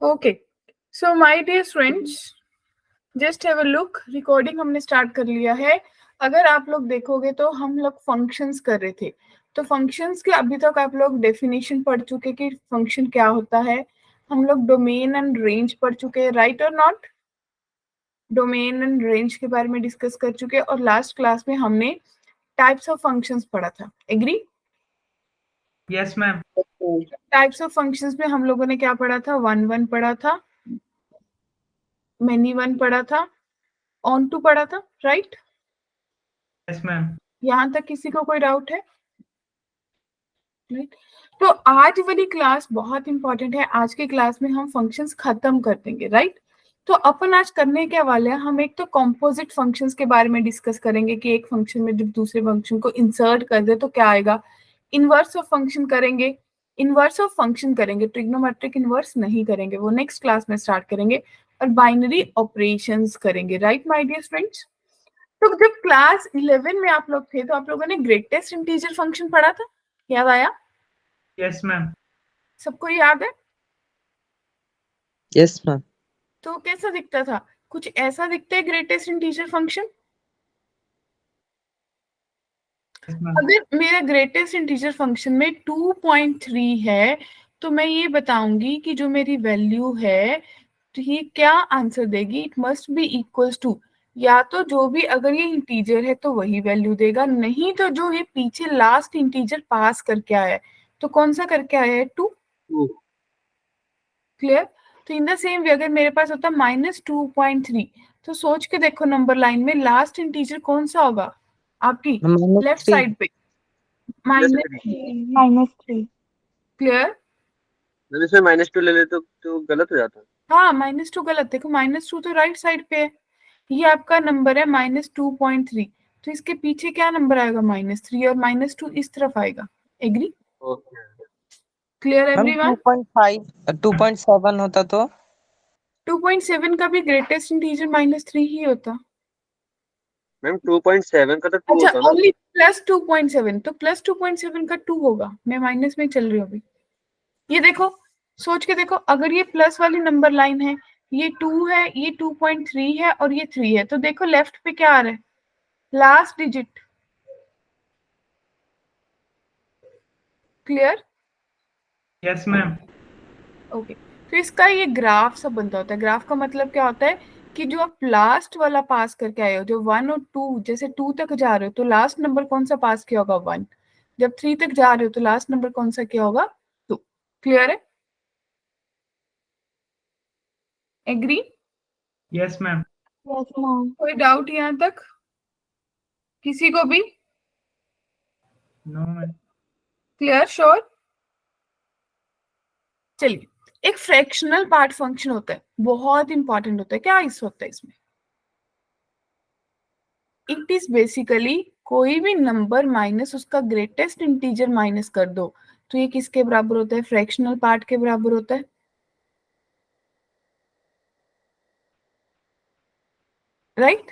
Okay, so my dear friends, just have a look. Recording हमने start कर लिया है। अगर आप लोग देखोगे तो हम लोग फंक्शंस कर रहे थे, तो फंक्शंस के अभी तक आप लोग डेफिनेशन पढ़ चुके कि फंक्शन क्या होता है। हम लोग डोमेन एंड रेंज पढ़ चुके हैं, राइट और नॉट? डोमेन एंड रेंज के बारे में डिस्कस कर चुके हैं, और लास्ट क्लास में हमने टाइप्स ऑफ फंक्शंस पढ़ा था। Agree? Yes ma'am. Types of functions में हम लोगों ने क्या पढ़ा था? वन वन पढ़ा था, मेनी वन पढ़ा था, ऑन टू पढ़ा था, राइट? Yes ma'am. यहाँ तक किसी को कोई डाउट है? राइट। तो आज वाली क्लास बहुत इंपॉर्टेंट है। आज की क्लास में हम फंक्शंस खत्म कर देंगे, राइट? तो अपन आज करने क्या वाले हैं, हम एक तो कॉम्पोजिट फंक्शंस के बारे में डिस्कस करेंगे कि एक फंक्शन में जब दूसरे फंक्शन को इंसर्ट कर दे तो क्या आएगा। इनवर्स ऑफ फंक्शन करेंगे, इनवर्स ऑफ फंक्शन करेंगे, ट्रिग्नोमेट्रिक इनवर्स नहीं करेंगे, वो नेक्स्ट क्लास में स्टार्ट करेंगे। और बाइनरी ऑपरेशंस करेंगे, राइट माय डियर फ्रेंड्स? तो जब क्लास 11 में आप लोग थे तो आप लोगों ने ग्रेटेस्ट इंटीजर फंक्शन पढ़ा था, याद आया? Yes ma'am. सबको याद है? Yes ma'am. तो कैसा दिखता था? कुछ ऐसा दिखता है ग्रेटेस्ट इंटीजर फंक्शन। अगर मेरा ग्रेटेस्ट इंटीजर फंक्शन में 2.3 है तो मैं ये बताऊंगी कि जो मेरी वैल्यू है तो ये क्या आंसर देगी? It must be equals to, या तो जो भी अगर ये इंटीजर है तो वही वैल्यू देगा, नहीं तो जो ये पीछे लास्ट इंटीजर पास करके आया है, तो कौन सा करके आया है? 2। क्लियर? तो इन द सेम वे अगर मेरे पास होता -2.3 तो सोच के देखो नंबर लाइन में लास्ट इंटीजर कौन सा होगा आपकी लेफ्ट साइड पे? -3। क्लियर? इसमें -2 ले ले तो गलत हो जाता है। हाँ, -2 गलत। देखो -2 तो राइट साइड पे है, ये आपका नंबर है -2.3, तो इसके पीछे क्या नंबर आएगा? -3, और -2 इस तरफ आएगा। Agree? Okay. Clear ma'am everyone? 2.5 2.7 होता तो 2.7 का भी ग्रेटेस्ट इंटीजर -3 ही होता। मैम 2.7 का तो 2 अच्छा, होता ना। ओनली +2.7, तो +2.7 का 2 होगा। मैं माइनस में चल रही हूँ अभी। ये देखो, सोच के देखो, अगर ये प्लस वाली नंबर लाइन है, ये 2 है, ये 2.3 है और ये 3 है, तो देखो लेफ्ट पे क्या आ रहा है? Last digit. Clear? Yes ma'am. Okay. तो इसका ये ग्राफ सब बनता होता है। ग्राफ का मतलब क्या होता है कि जो आप लास्ट वाला पास करके आए हो, जो 1 और 2, जैसे 2 तक जा रहे हो तो लास्ट नंबर कौन सा पास किया होगा? 1। जब 3 तक जा रहे हो तो लास्ट नंबर कौन सा किया होगा? 2। क्लियर है? एग्री? Yes ma'am. कोई डाउट यहाँ तक किसी को भी? No ma'am. क्लियर? श्योर? चलिए, एक फ्रैक्शनल पार्ट फंक्शन होता है, बहुत इंपॉर्टेंट होता है। क्या इस होता है इसमें? इट इज बेसिकली कोई भी नंबर माइनस उसका ग्रेटेस्ट इंटीजर माइनस कर दो तो ये किसके बराबर होता है? फ्रैक्शनल पार्ट के बराबर होता है, राइट?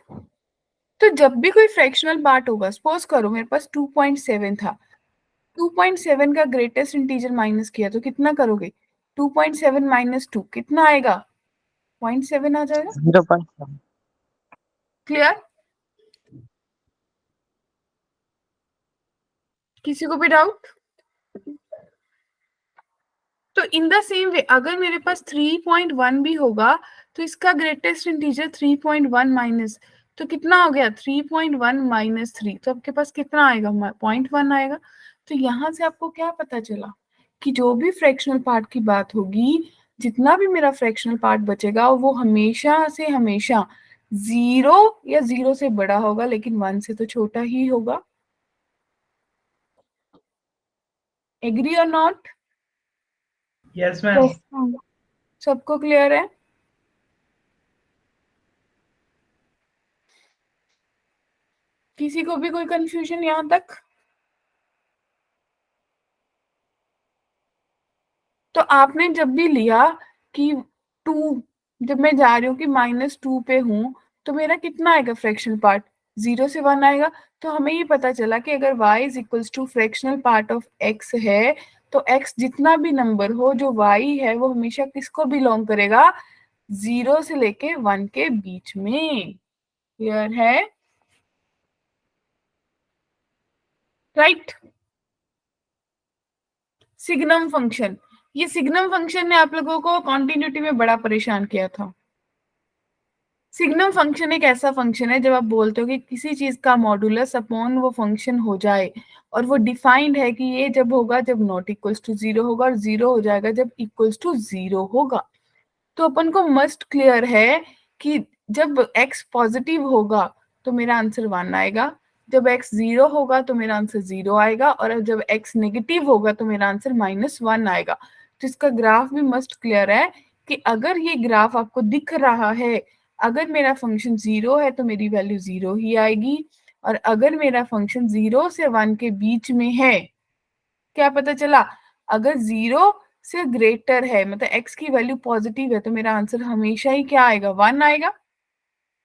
तो जब भी कोई फ्रैक्शनल पार्ट होगा, सपोज करो मेरे पास 2.7 था, 2.7 का ग्रेटेस्ट इंटीजर माइनस किया तो कितना करोगे? 2.7 - 2 कितना आएगा? 0.7 आ जाएगा। 0.7। क्लियर? किसी को भी डाउट? तो इन द सेम वे अगर मेरे पास 3.1 भी होगा तो इसका ग्रेटेस्ट इंटीजर 3.1 माइनस, तो कितना हो गया? 3.1 - 3, तो आपके पास कितना आएगा? 0.1 आएगा। तो यहाँ से आपको क्या पता चला कि जो भी फ्रैक्शनल पार्ट की बात होगी, जितना भी मेरा फ्रैक्शनल पार्ट बचेगा वो हमेशा से हमेशा 0 या 0 से बड़ा होगा, लेकिन 1 से तो छोटा ही होगा। एग्री और नॉट? Yes ma'am. सबको क्लियर है? किसी को भी कोई कंफ्यूजन यहाँ तक? तो आपने जब भी लिया कि 2, जब मैं जा रही हूँ कि -2 पे हूँ तो मेरा कितना आएगा फ्रैक्शनल पार्ट? 0 से 1 आएगा। तो हमें ये पता चला कि अगर y is equals to fractional part of x है तो x जितना भी नंबर हो, जो y है वो हमेशा किसको बिलोंग करेगा, 0 से लेके 1 के बीच में। क्लियर है? राइट। सिग्नम फंक्शन, ये सिग्नम फंक्शन ने आप लोगों को कॉन्टिन्यूटी में बड़ा परेशान किया था। सिग्नम फंक्शन एक ऐसा फंक्शन है जब आप बोलते हो कि किसी चीज का मॉडुलस अपॉन वो फंक्शन हो जाए, और वो डिफाइंड है कि ये जब होगा जब नॉट इक्वल्स टू 0 होगा, और 0 हो जाएगा जब इक्वल्स टू 0 होगा। तो अपन को मस्ट क्लियर है कि जब x पॉजिटिव होगा तो मेरा आंसर 1 आएगा, जब x 0 होगा तो मेरा आंसर 0 आएगा, और जब x नेगेटिव होगा तो मेरा आंसर -1 आएगा। तो इसका ग्राफ भी मस्ट क्लियर है कि अगर ये ग्राफ आपको दिख रहा है, अगर मेरा फंक्शन 0 है तो मेरी वैल्यू 0 ही आएगी, और अगर मेरा फंक्शन 0 से 1 के बीच में है, क्या पता चला, अगर 0 से ग्रेटर है मतलब x की वैल्यू पॉजिटिव है, तो मेरा आंसर हमेशा ही क्या आएगा, 1 आएगा,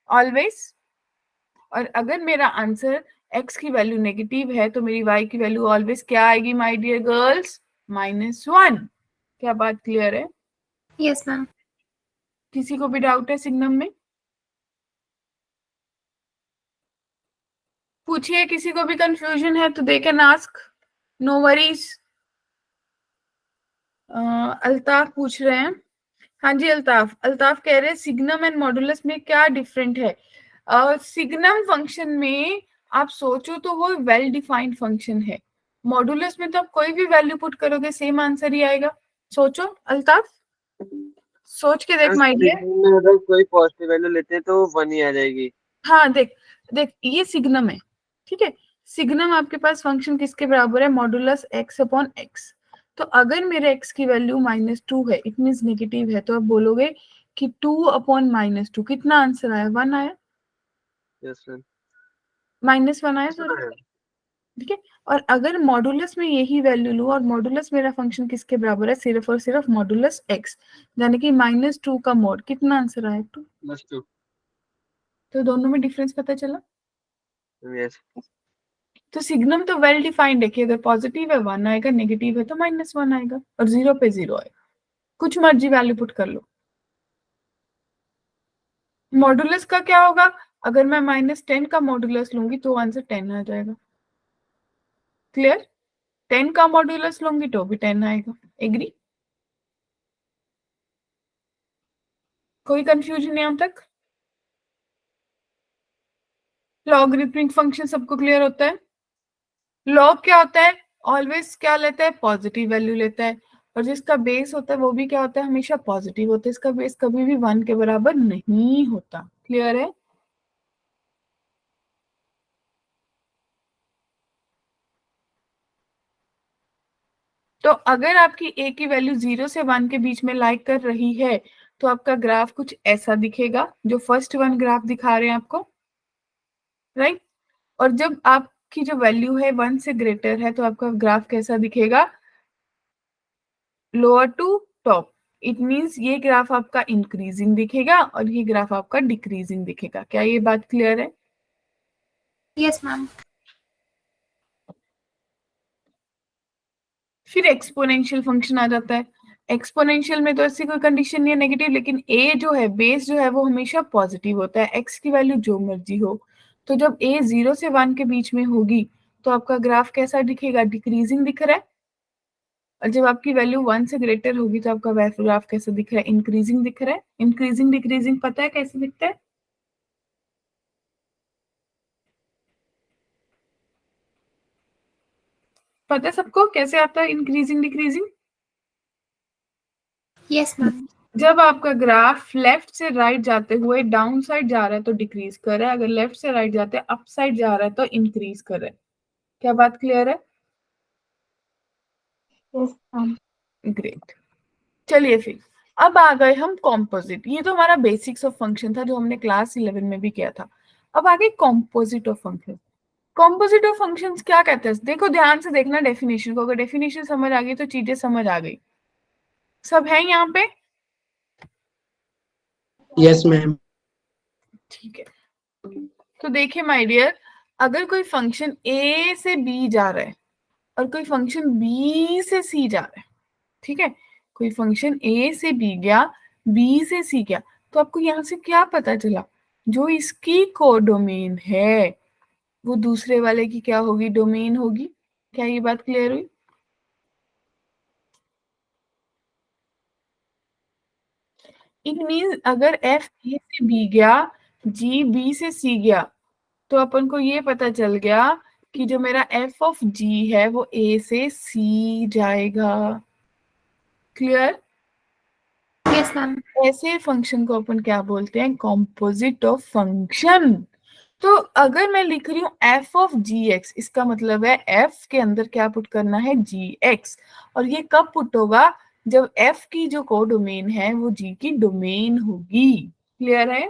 ऑलवेज। और अगर मेरा आंसर x की वैल्यू नेगेटिव है तो मेरी y की वैल्यू ऑलवेज क्या आएगी माय डियर गर्ल्स, -1। क्या बात क्लियर है? Yes ma'am. किसी को भी डाउट है सिग्नम में? पूछिए, किसी को भी कंफ्यूजन है तो they can ask, no worries. Altaf पूछ रहे हैं। हाँ जी अल्ताफ, अल्ताफ कह रहे हैं सिग्नम एंड मॉडुलस में क्या डिफरेंट है। सिग्नम फंक्शन में आप सोचो तो वो वेल डिफाइंड फंक्शन है, मॉडुलस में तो आप कोई भी वैल्यू पुट करोगे सेम आंसर ही आएगा। सोचो अल्ताफ, सोच के देख माय डियर। अगर कोई पॉजिटिव वैल्यू लेते हैं तो 1 ही आ जाएगी। हाँ देख देख, ये सिग्नम है, ठीक है। सिग्नम आपके पास फंक्शन किसके बराबर है, मॉडुलस x अपॉन x। तो अगर मेरे x की वैल्यू -2 है, इट मींस नेगेटिव है, तो आप बोलोगे कि 2 अपॉन -2 कितना आंसर आया, 1 आया, यस मैम। -1 आया, सॉरी, ठीक है। और अगर मॉडुलस में यही वैल्यू लूं, और मॉडुलस मेरा फंक्शन किसके बराबर है, सिर्फ और सिर्फ मॉडुलस x, यानी कि -2 का मॉड, कितना आंसर आया, 2। +2। तो दोनों में डिफरेंस पता चला। यस। तो सिग्नम तो वेल डिफाइंड है कि अगर पॉजिटिव है 1 आएगा, नेगेटिव है तो -1 आएगा, और 0 पे 0 आएगा, कुछ मर्जी वैल्यू पुट कर लो। मॉडुलस का क्या होगा, अगर मैं -10 का मॉडुलस लूंगी तो आंसर 10 आ जाएगा। क्लियर? 10 का मॉडुलस लूंगी तो भी 10 आएगा। एग्री? कोई कंफ्यूजन यहां तक? लॉगरिथमिक फंक्शन सबको क्लियर होता है? लॉग क्या होता है, ऑलवेज क्या लेता है, पॉजिटिव वैल्यू लेता है, और जिसका बेस होता है वो भी क्या होता है, हमेशा पॉजिटिव होता है, इसका बेस कभी भी 1 के बराबर नहीं होता। क्लियर है? तो अगर आपकी a की वैल्यू 0 से 1 के बीच में लाइक कर रही है तो आपका ग्राफ कुछ ऐसा दिखेगा, जो फर्स्ट वन ग्राफ दिखा रहे हैं आपको, राइट। और जब आपकी जो वैल्यू है 1 से ग्रेटर है तो आपका ग्राफ कैसा दिखेगा, lower to top. It means ये ग्राफ आपका इंक्रीजिंग दिखेगा और ये ग्राफ आपका डिक्रीजिंग दिखेगा। क्या ये बात क्लियर है? Yes ma'am. फिर एक्सपोनेंशियल फंक्शन आ जाता है। एक्सपोनेंशियल में तो ऐसी कोई कंडीशन नहीं है नेगेटिव, लेकिन a जो है, बेस जो है वो हमेशा पॉजिटिव होता है, x की वैल्यू जो मर्जी हो। तो जब a 0 से 1 के बीच में होगी तो आपका ग्राफ कैसा दिखेगा, डिक्रीजिंग दिख रहा है। और जब आपकी वैल्यू 1 से ग्रेटर होगी तो आपका ग्राफ कैसा दिख रहा है, इंक्रीजिंग दिख रहा है। इंक्रीजिंग डिक्रीजिंग पता है कैसे दिखता है? पता है सबको कैसे आता है इंक्रीजिंग डिक्रीजिंग? Yes ma'am. जब आपका ग्राफ लेफ्ट से राइट जाते हुए डाउन साइड जा रहा है तो डिक्रीज कर रहा है, अगर लेफ्ट से राइट जाते अप साइड जा रहा है तो इंक्रीज कर रहा है। क्या बात क्लियर है? Yes ma'am. ग्रेट। चलिए फिर अब आ गए हम कॉम्पोजिट। ये तो हमारा बेसिक्स ऑफ फंक्शन था जो हमने क्लास 11 में भी किया था। अब आगे composite of function. Composite of functions क्या कहते हैं, देखो ध्यान से देखना डेफिनेशन को, अगर डेफिनेशन समझ आ गई तो चीजें समझ आ गई। सब है यहाँ पे? Yes ma'am. ठीक है, तो देखिए माय डियर, अगर कोई फंक्शन a से b जा रहा है और कोई फंक्शन बी से सी जा रहा है, ठीक है, कोई फंक्शन ए से बी गया, बी से सी गया, तो आपको यहाँ से क्या पता चला, जो इसकी कोडोमेन है वो दूसरे वाले की क्या होगी, डोमेन होगी। क्या ये बात क्लियर हुई? इट मीन्स अगर एफ ए से बी गया, जी बी से सी गया, तो अपन को ये पता चल गया कि जो मेरा एफ ऑफ जी है वो ए से सी जाएगा। क्लियर? Yes, ma'am. ऐसे फंक्शन को अपन क्या बोलते हैं, कॉम्पोजिट ऑफ फंक्शन। तो अगर मैं लिख रही हूँ एफ ऑफ जी एक्स, इसका मतलब है एफ के अंदर क्या पुट करना है, जी एक्स, और ये कब पुट होगा, जब एफ की जो कोडोमेन है वो जी की डोमेन होगी। क्लियर है?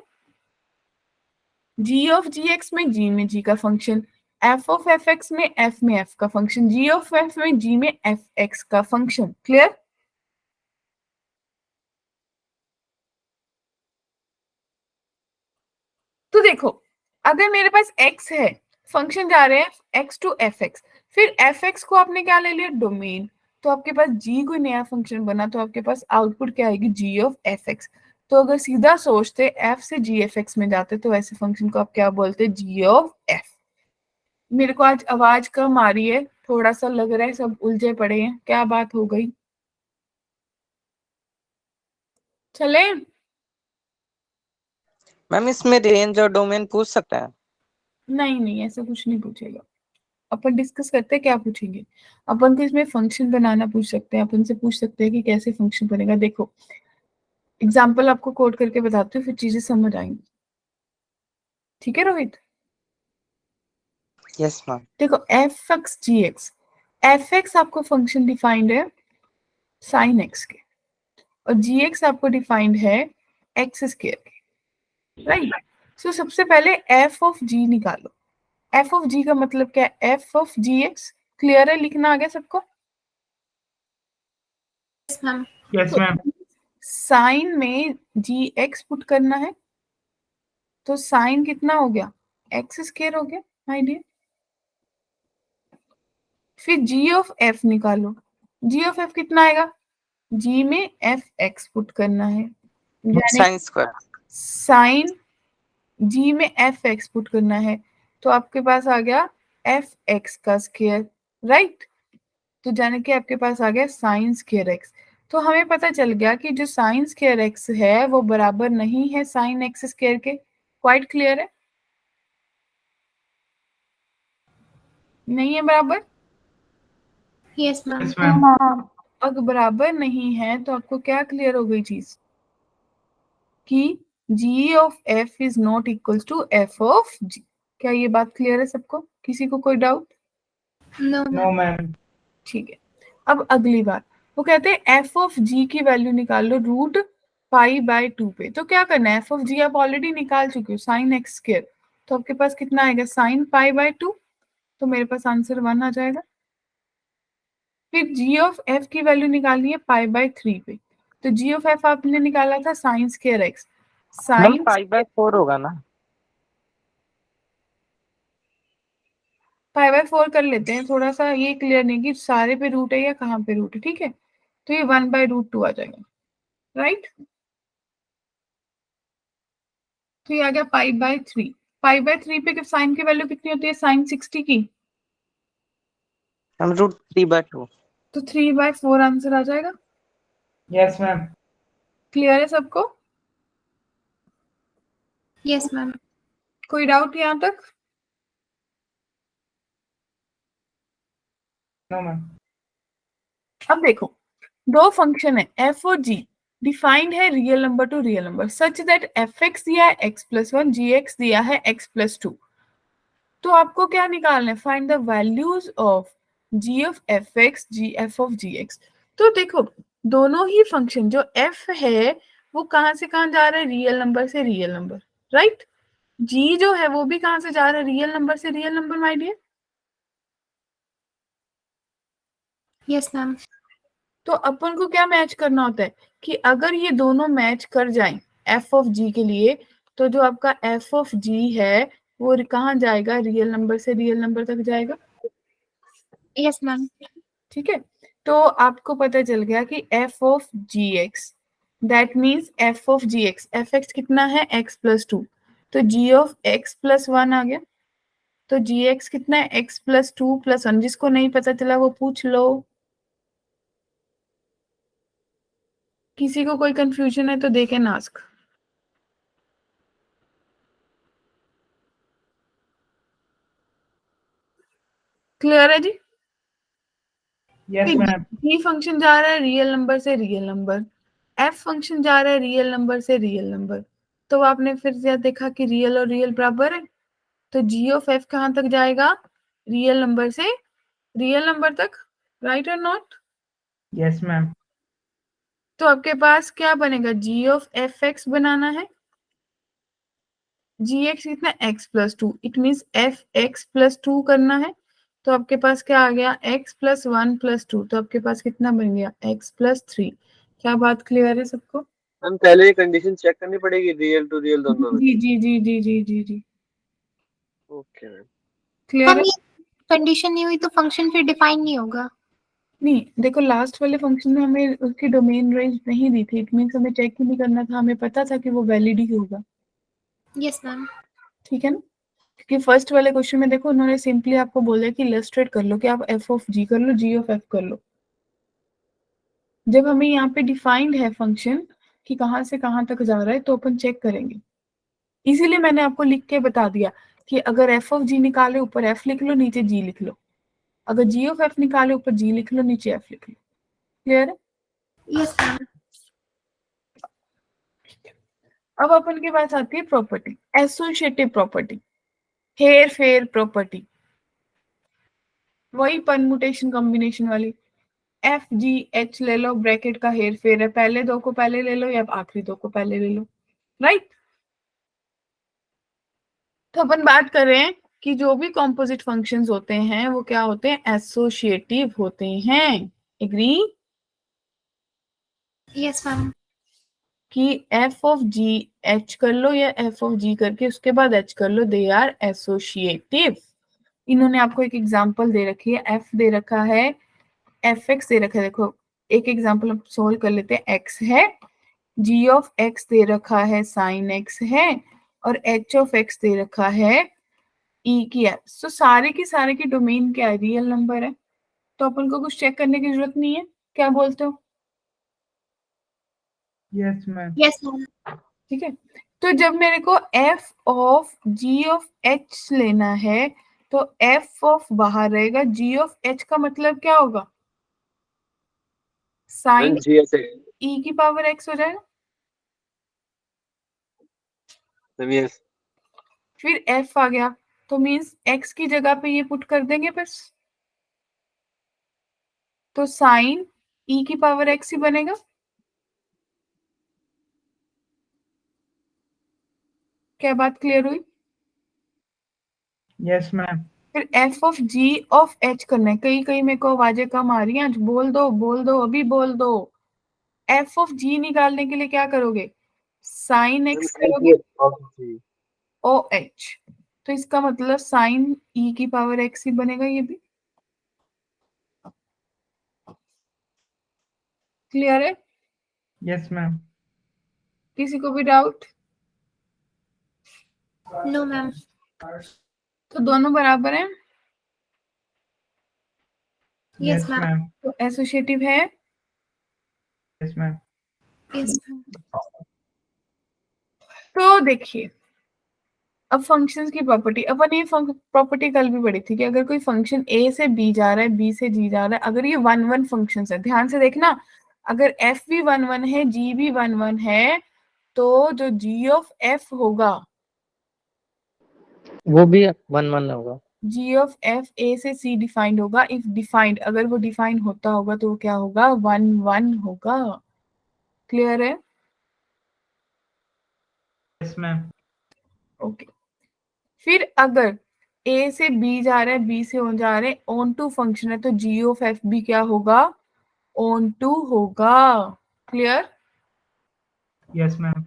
जी ऑफ जी एक्स में जी में जी का function, F of F x में एफ में एफ का फंक्शन, जी ऑफ एफ में जी में एफ एक्स का फंक्शन। क्लियर? तो देखो, अगर मेरे पास x है, फंक्शन जा रहे हैं x टू एफ एक्स, फिर एफ एक्स को आपने क्या ले लिया, डोमेन, तो आपके पास g कोई नया फंक्शन बना, तो आपके पास आउटपुट क्या आएगी, g ऑफ एफ एक्स। तो अगर सीधा सोचते f से g एफ एक्स में जाते तो ऐसे फंक्शन को आप क्या बोलते, g ऑफ f। मेरे को आज आवाज कम आ रही है, थोड़ा सा लग रहा है सब उलझे पड़े हैं, क्या बात हो गई? चले? मैम इसमें रेंज और डोमेन पूछ सकते हैं? नहीं नहीं, ऐसा कुछ नहीं पूछेगा। अपन डिस्कस करते हैं क्या पूछेंगे। अपन को इसमें फंक्शन बनाना पूछ सकते हैं, अपन से पूछ सकते हैं कि कैसे फंक्शन बनेगा। देखो एग्जाम्पल आपको कोड करके बताती हूँ, फिर चीजें समझ आएंगी। ठीक है रोहित? Yes ma'am. देखो f x g x, F x आपको फंक्शन डिफाइंड है साइन एक्स के, और जी एक्स आपको डिफाइंड है एक्स स्क्वायर के, राइट? सो सबसे पहले एफ ऑफ जी निकालो। एफ ऑफ जी का मतलब क्या है, F of ji X. Clear है? लिखना आ गया सबको? Yes, ma'am. Yes, ma'am. Sign में जी एक्स पुट करना है, तो साइन कितना हो गया, एक्स स्क्वायर हो गया माय डियर। फिर जी ऑफ एफ निकालो, जी ऑफ एफ कितना आएगा, जी में एफ एक्स पुट करना है, यानी साइन स्क्वायर। साइन जी में एफ एक्स पुट करना है, तो आपके पास आ गया एफ एक्स का स्क्वायर, राइट? तो जाने के आपके पास आ गया साइन स्क्वायर एक्स। तो हमें पता चल गया कि जो साइन स्क्वायर एक्स है वो बराबर नहीं है साइन एक्स स्क्वायर के। क्वाइट क्लियर है? नहीं है बराबर? Yes, ma'am. Yes, ma'am. अगर बराबर नहीं है तो आपको क्या क्लियर हो गई चीज, कि g of f is not equals to f of g। क्या ये बात क्लियर है सबको? किसी को कोई doubt? No, No, ma'am. ma'am. ठीक है। अब अगली बात, वो कहते हैं एफ ऑफ जी की वैल्यू निकाल लो रूट पाई बाय 2 पे। तो क्या करना है, एफ ऑफ जी आप ऑलरेडी निकाल चुके हो, साइन एक्स स्क्वायर, तो आपके पास कितना आएगा, साइन पाई बाय 2, तो मेरे पास आंसर 1 आ जाएगा। फिर जी ऑफ एफ की वैल्यू निकालनी है पाई बाय 3 पे, तो जी ऑफ एफ आपने निकाला था sine square x, ma'am sine π/4 होगा ना? पाई बाय 4 कर लेते हैं, थोड़ा सा ये क्लियर नहीं कि सारे पे रूट है या कहाँ पे रूट है, ठीक है? तो ये 1/√2 आ जाएगा, राइट? तो ये आ गया पाई बाय 3। पाई बाय 3 पे साइन की वैल्यू कितनी होती है, साइन 60 की, हम √3/2। तो 3/4 आंसर आ जाएगा। Yes, ma'am. क्लियर है सबको? Yes, ma'am. कोई डाउट यहाँ तक? No, ma'am. अब देखो, दो फंक्शन है एफ और जी, डिफाइंड है real number two real number, such that F x दिया है x+1, जी एक्स दिया है x+2। तो आपको क्या निकालना है, find the values of G of F x, G F of ji X. तो देखो दोनों ही फंक्शन, जो एफ है वो कहाँ से कहाँ जा रहा है, रियल नंबर से रियल नंबर, राइट? जी जो है वो भी कहाँ से जा रहा है, रियल नंबर से real number my dear. Yes, ma'am. तो अपन को क्या मैच करना होता है, कि अगर ये दोनों मैच कर जाएं एफ ऑफ जी के लिए, तो जो आपका एफ ऑफ जी है वो कहाँ जाएगा, रियल नंबर से रियल नंबर तक जाएगा। Yes, ma'am. ठीक है, तो आपको पता चल गया कि f of ji x that means f of ji x, F x कितना है x प्लस टू, तो g of x plus one आ गया, तो जी एक्स कितना है x plus two plus one, जिसको नहीं पता चला वो पूछ लो, किसी को कोई कंफ्यूजन है तो दे कैन आस्क। क्लियर है जी? Yes, ma'am. g फंक्शन जा रहा है रियल नंबर से रियल नंबर, f फंक्शन जा रहा है रियल नंबर से रियल नंबर, तो आपने फिर से देखा कि रियल और रियल बराबर है, तो g ऑफ f कहाँ तक जाएगा, रियल नंबर से रियल नंबर तक, राइट और नॉट? Yes, ma'am. तो आपके पास क्या बनेगा, g ऑफ एफ एक्स बनाना है, जी एक्स कितना x plus to, it means F x plus two करना है, तो आपके पास क्या आ गया x plus one plus two, तो आपके पास कितना बन गया x प्लस थ्री। क्या बात क्लियर है सबको? हम पहले ये कंडीशन चेक करनी पड़ेगी रियल टू रियल दोनों में। जी जी जी जी जी जी जी ओके मैम। क्लियर मैम है? ये कंडीशन नहीं हुई तो फंक्शन फिर डिफाइन नहीं होगा। नहीं देखो, लास्ट वाले फंक्शन में हमें उसकी डोमेन रेंज नहीं दी थी, इट मीन्स हमें चेक ही नहीं करना था, हमें पता था कि वो वैलिड ही होगा, यस मैम। ठीक है ना? क्योंकि फर्स्ट वाले क्वेश्चन में देखो उन्होंने सिंपली आपको बोला कि इलस्ट्रेट कर लो कि आप एफ ऑफ जी कर लो, जी ऑफ एफ कर लो। जब हमें यहाँ पे डिफाइंड है फंक्शन कि कहाँ से कहाँ तक जा रहा है तो अपन चेक करेंगे, इसीलिए मैंने आपको लिख के बता दिया कि अगर एफ ऑफ जी निकाले ऊपर एफ लिख लो नीचे जी लिख लो, अगर जी ऑफ एफ निकाले ऊपर जी लिख लो नीचे एफ लिख लो। क्लियर है? Yes ma'am. अब अपन के पास आती है प्रॉपर्टी, एसोसिएटिव प्रॉपर्टी, हेर फेर प्रॉपर्टी, वही परमुटेशन कॉम्बिनेशन वाली, एफ जी एच ले लो, ब्रैकेट का हेर फेर है, पहले दो को पहले ले लो या आखिरी दो को पहले ले लो, राइट? तो अपन बात करें कि जो भी कॉम्पोजिट फंक्शंस होते हैं वो क्या होते हैं, एसोसिएटिव होते हैं। Agree yes ma'am. कि एफ ऑफ जी एच कर लो या एफ ऑफ जी करके उसके बाद एच कर लो, दे आर एसोसिएटिव। इन्होंने आपको एक एग्जांपल दे रखी है, एफ दे रखा है, एफ एक्स दे रखा है, देखो एक एग्जांपल हम सोल्व कर लेते हैं, एक्स है, जी ऑफ एक्स दे रखा है, साइन एक्स है, और एच ऑफ एक्स दे रखा है ई की एफ। तो सारे की सारे की डोमेन क्या है, रियल नंबर है, तो अपन को कुछ चेक करने की जरूरत नहीं है, क्या बोलते हो? Yes, ma'am. Yes ma'am. ठीक है, तो जब मेरे को F of G of H लेना है तो एफ ऑफ बाहर रहेगा, जी ऑफ एच का मतलब क्या होगा, साइन जी एस ई की पावर एक्स हो जाएगा, यस। फिर एफ आ गया तो मीन्स एक्स की जगह पे ये पुट कर देंगे बस, तो साइन ई की पावर एक्स ही बनेगा। क्या बात क्लियर हुई? Yes, ma'am. फिर F of G of H करना है, कहीं कहीं मेरे को आवाजें कम आ रही हैं, आज बोल दो अभी बोल दो। एफ ऑफ जी निकालने के लिए क्या करोगे, साइन एक्स करोगे ओ एच, तो इसका मतलब साइन ई की पावर एक्स ही बनेगा, ये भी क्लियर है? Yes, ma'am. किसी को भी डाउट? No ma'am. तो दोनों बराबर हैं, यस Yes, मैम। ma'am. तो एसोसिएटिव है। Yes, ma'am. Yes ma'am. तो देखिए अब फंक्शंस की प्रॉपर्टी, अपन ये प्रॉपर्टी कल भी पढ़ी थी कि अगर कोई फंक्शन ए से बी जा रहा है, बी से जी जा रहा है, अगर ये वन वन फंक्शन है, ध्यान से देखना, अगर एफ भी वन वन है जी भी वन वन है, तो जो जी ऑफ एफ होगा, वो भी 1 1 होगा। जी ऑफ एफ ए से सी डिफाइंड होगा, इफ डिफाइंड, अगर वो डिफाइंड होता होगा तो वो क्या होगा, वन वन होगा। क्लियर है? Yes, ma'am. ओके, फिर अगर ए से बी जा रहा है, बी से ओ जा रहे हैं, ऑन टू फंक्शन है, तो जी ऑफ एफ भी क्या होगा, ऑन टू होगा। क्लियर? Yes, ma'am.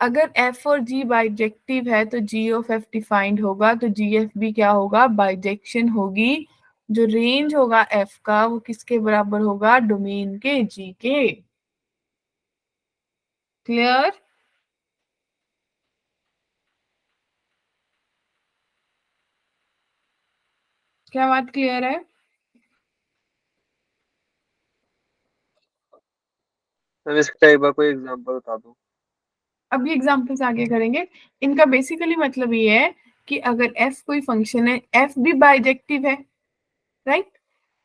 अगर एफ और जी बाइजेक्टिव है तो जी ऑफ एफ डिफाइंड होगा, तो जी एफ भी क्या होगा, बाइजेक्शन होगी जो रेंज होगा f का वो किसके बराबर होगा, डोमेन के g के। क्लियर? क्या बात क्लियर है? मैम इसका एक बार कोई एग्जांपल बता दो। अब ये एग्जाम्पल्स आगे करेंगे। इनका बेसिकली मतलब ये है कि अगर f कोई फंक्शन है, f भी बाइजेक्टिव है, राइट,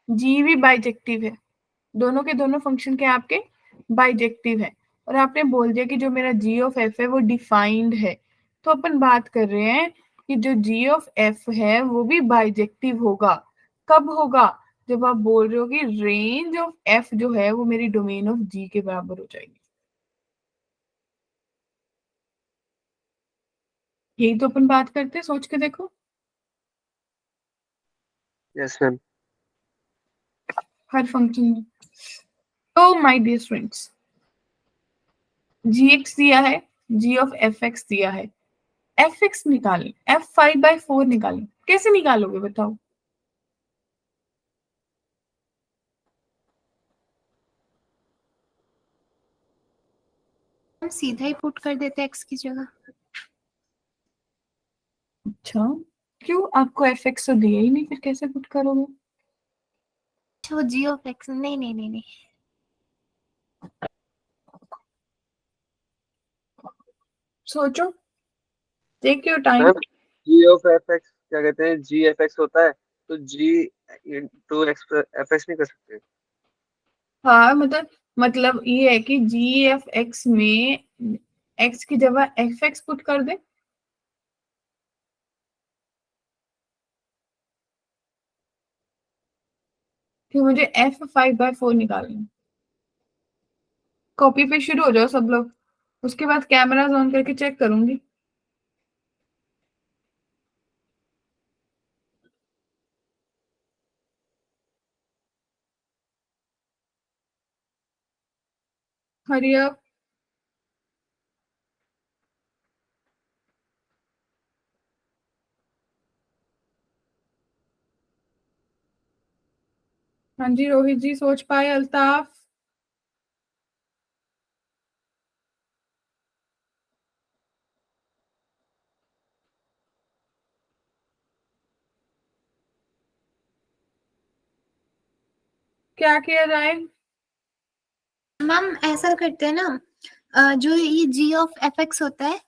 g भी बाइजेक्टिव है, दोनों के दोनों फंक्शन के आपके बाइजेक्टिव है, और आपने बोल दिया कि जो मेरा g ऑफ f है वो डिफाइंड है, तो अपन बात कर रहे हैं कि जो g ऑफ f है वो भी बाइजेक्टिव होगा। कब होगा? जब आप बोल रहे हो कि रेंज ऑफ f जो है वो मेरी डोमेन ऑफ g के बराबर हो जाएगी। यही तो अपन बात करते हैं, सोच के देखो। Yes ma'am. हर फंक्शन में। तो माय डियर फ्रेंड्स, gx दिया है, g ऑफ fx दिया है, fx निकालें, f5/4 निकालें। कैसे निकालोगे बताओ? हम सीधा ही पुट कर देते x की जगह। अच्छा, क्यों? आपको fx तो दिया ही नहीं, फिर कैसे पुट करोगे? अच्छा, वो g ऑफ x, नहीं नहीं नहीं नहीं। सोचो, take your time. Ma'am G of F X क्या कहते हैं, जी एफ एक्स होता है तो G into X F X नहीं कर सकते? हाँ, मतलब ये है कि g(f(x) में x की जगह fx पुट कर दे। फिर मुझे f5/4 निकालना है। कॉपी पे शुरू हो जाओ सब लोग, उसके बाद कैमरा ऑन करके चेक करूंगी। Hurry up. हाँ जी रोहित जी, सोच पाए? अल्ताफ? क्या किया जाए? मैम ऐसा करते हैं ना, जो ये g ऑफ fx होता है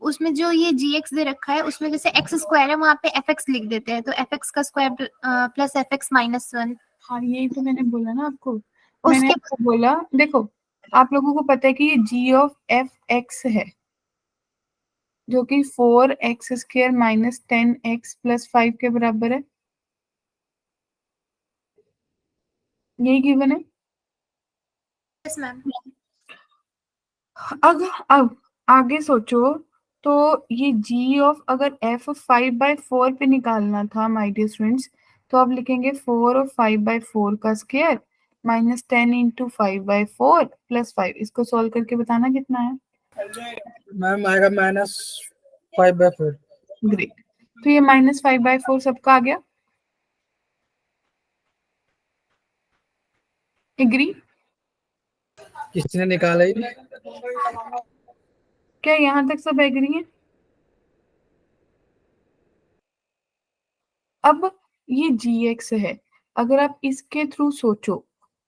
उसमें जो ये gx दे रखा है उसमें जैसे x स्क्वायर है वहां पे fx लिख देते हैं, तो fx का स्क्वायर प्लस fx-1। हाँ, यही तो मैंने बोला ना आपको। मैंने उसके आपको बोला, देखो, आप लोगों को पता है कि ये g ऑफ f(x) है, जो कि 4x² माइनस 10x प्लस 5 के बराबर है। यही गिवन है। Yes ma'am. अब आगे सोचो, तो ये g ऑफ अगर f5/4 पे निकालना था माय डियर स्टूडेंट्स, तो आप लिखेंगे 4 और 5/4 का स्क्वायर माइनस 10 इंटू 5/4 प्लस 5। इसको सॉल्व करके बताना कितना है। मैम आएगा -5/4। ग्रेट। तो ये -5/4 सबका आ गया। एग्री? किसी ने निकाला ही नहीं। क्या यहाँ तक सब एग्री है? अब ये gx है, अगर आप इसके थ्रू सोचो,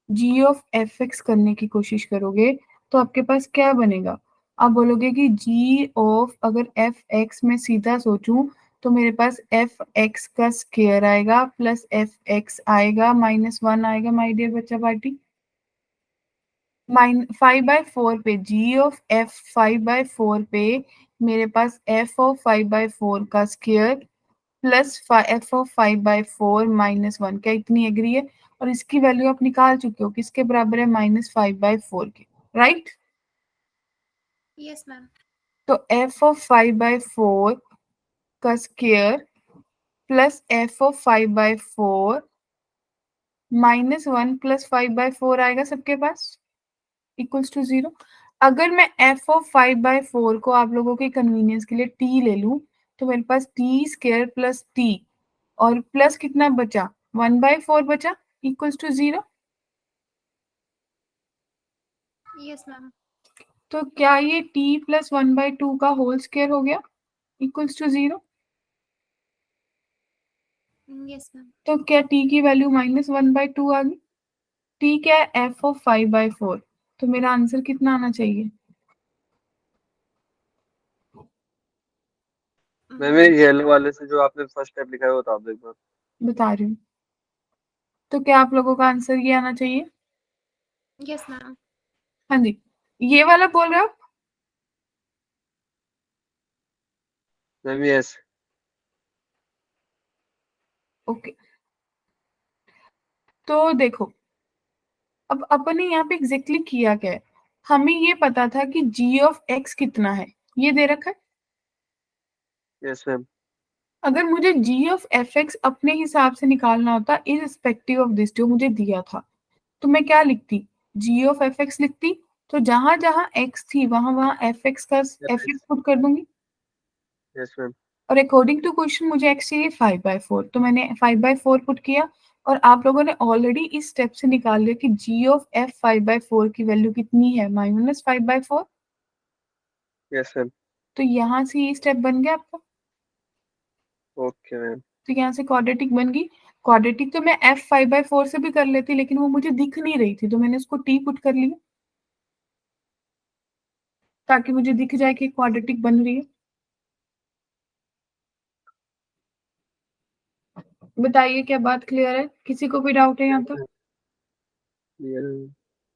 g ऑफ fx करने की कोशिश करोगे तो आपके पास क्या बनेगा? आप बोलोगे कि g ऑफ, अगर fx में सीधा सोचूं तो मेरे पास fx का स्क्वायर आएगा प्लस fx आएगा -1 आएगा। माय डियर बच्चा पार्टी, 5/4 पे g ऑफ f 5/4 पे मेरे पास f ऑफ 5/4 का स्क्वायर प्लस एफ ऑफ 5/4 -1। क्या इतनी एग्री है? और इसकी वैल्यू आप निकाल चुके हो, किसके बराबर है? -5/4 के, राइट? Yes ma'am. तो एफ ऑफ 5/4 का square plus F of 5/4 -1 plus 5/4 आएगा सबके पास, इक्वल्स टू 0। अगर मैं एफ ऑफ 5/4 को आप लोगों के कन्वीनियंस के लिए टी ले लूं, तो मेरे पास टी स्क्वायर प्लस टी, और प्लस कितना बचा? 1/4 बचा इक्वल्स टू 0। Yes ma'am. तो क्या ये t प्लस 1/2 का होल स्क्वायर हो गया इक्वल्स टू 0? Yes ma'am. तो क्या t की वैल्यू -1/2 आ गई? t क्या है? f of 5/4। तो मेरा आंसर कितना आना चाहिए? मैम ये येलो वाले से जो आपने फर्स्ट स्टेप लिखा है वो बता दो एक बार। बता रही हूँ। तो क्या आप लोगों का आंसर ये आना चाहिए? Yes ma'am. हाँ जी, ये वाला बोल रहे हो? Ma'am yes. ओके, तो देखो अब अपन ने यहाँ पे एग्जैक्टली किया क्या है। हमें ये पता था कि g ऑफ x कितना है, ये दे रखा है। Yes ma'am. अगर मुझे g ऑफ fx अपने हिसाब से निकालना होता इररिस्पेक्टिव ऑफ दिस जो मुझे दिया था, तो मैं क्या लिखती? g ऑफ fx लिखती। तो जहां जहां x थी वहां वहां fx का fx पुट कर दूंगी। Yes ma'am. और अकॉर्डिंग टू क्वेश्चन मुझे x चाहिए 5/4, तो मैंने 5/4 पुट किया। और आप लोगों ने ऑलरेडी इस स्टेप से निकाल लिया कि g ऑफ f 5/4 की वैल्यू कितनी है? -5/4। Yes ma'am. तो यहाँ से ये स्टेप बन गया आपका। Okay ma'am. तो यहाँ से क्वाड्रेटिक बन गई। क्वाड्रेटिक तो मैं f 5/4 से भी कर लेती, लेकिन वो मुझे दिख नहीं रही थी, तो मैंने उसको t पुट कर लिया ताकि मुझे दिख जाए कि क्वाड्रेटिक बन रही है। बताइए क्या बात क्लियर है? किसी को कोई डाउट है यहाँ तक?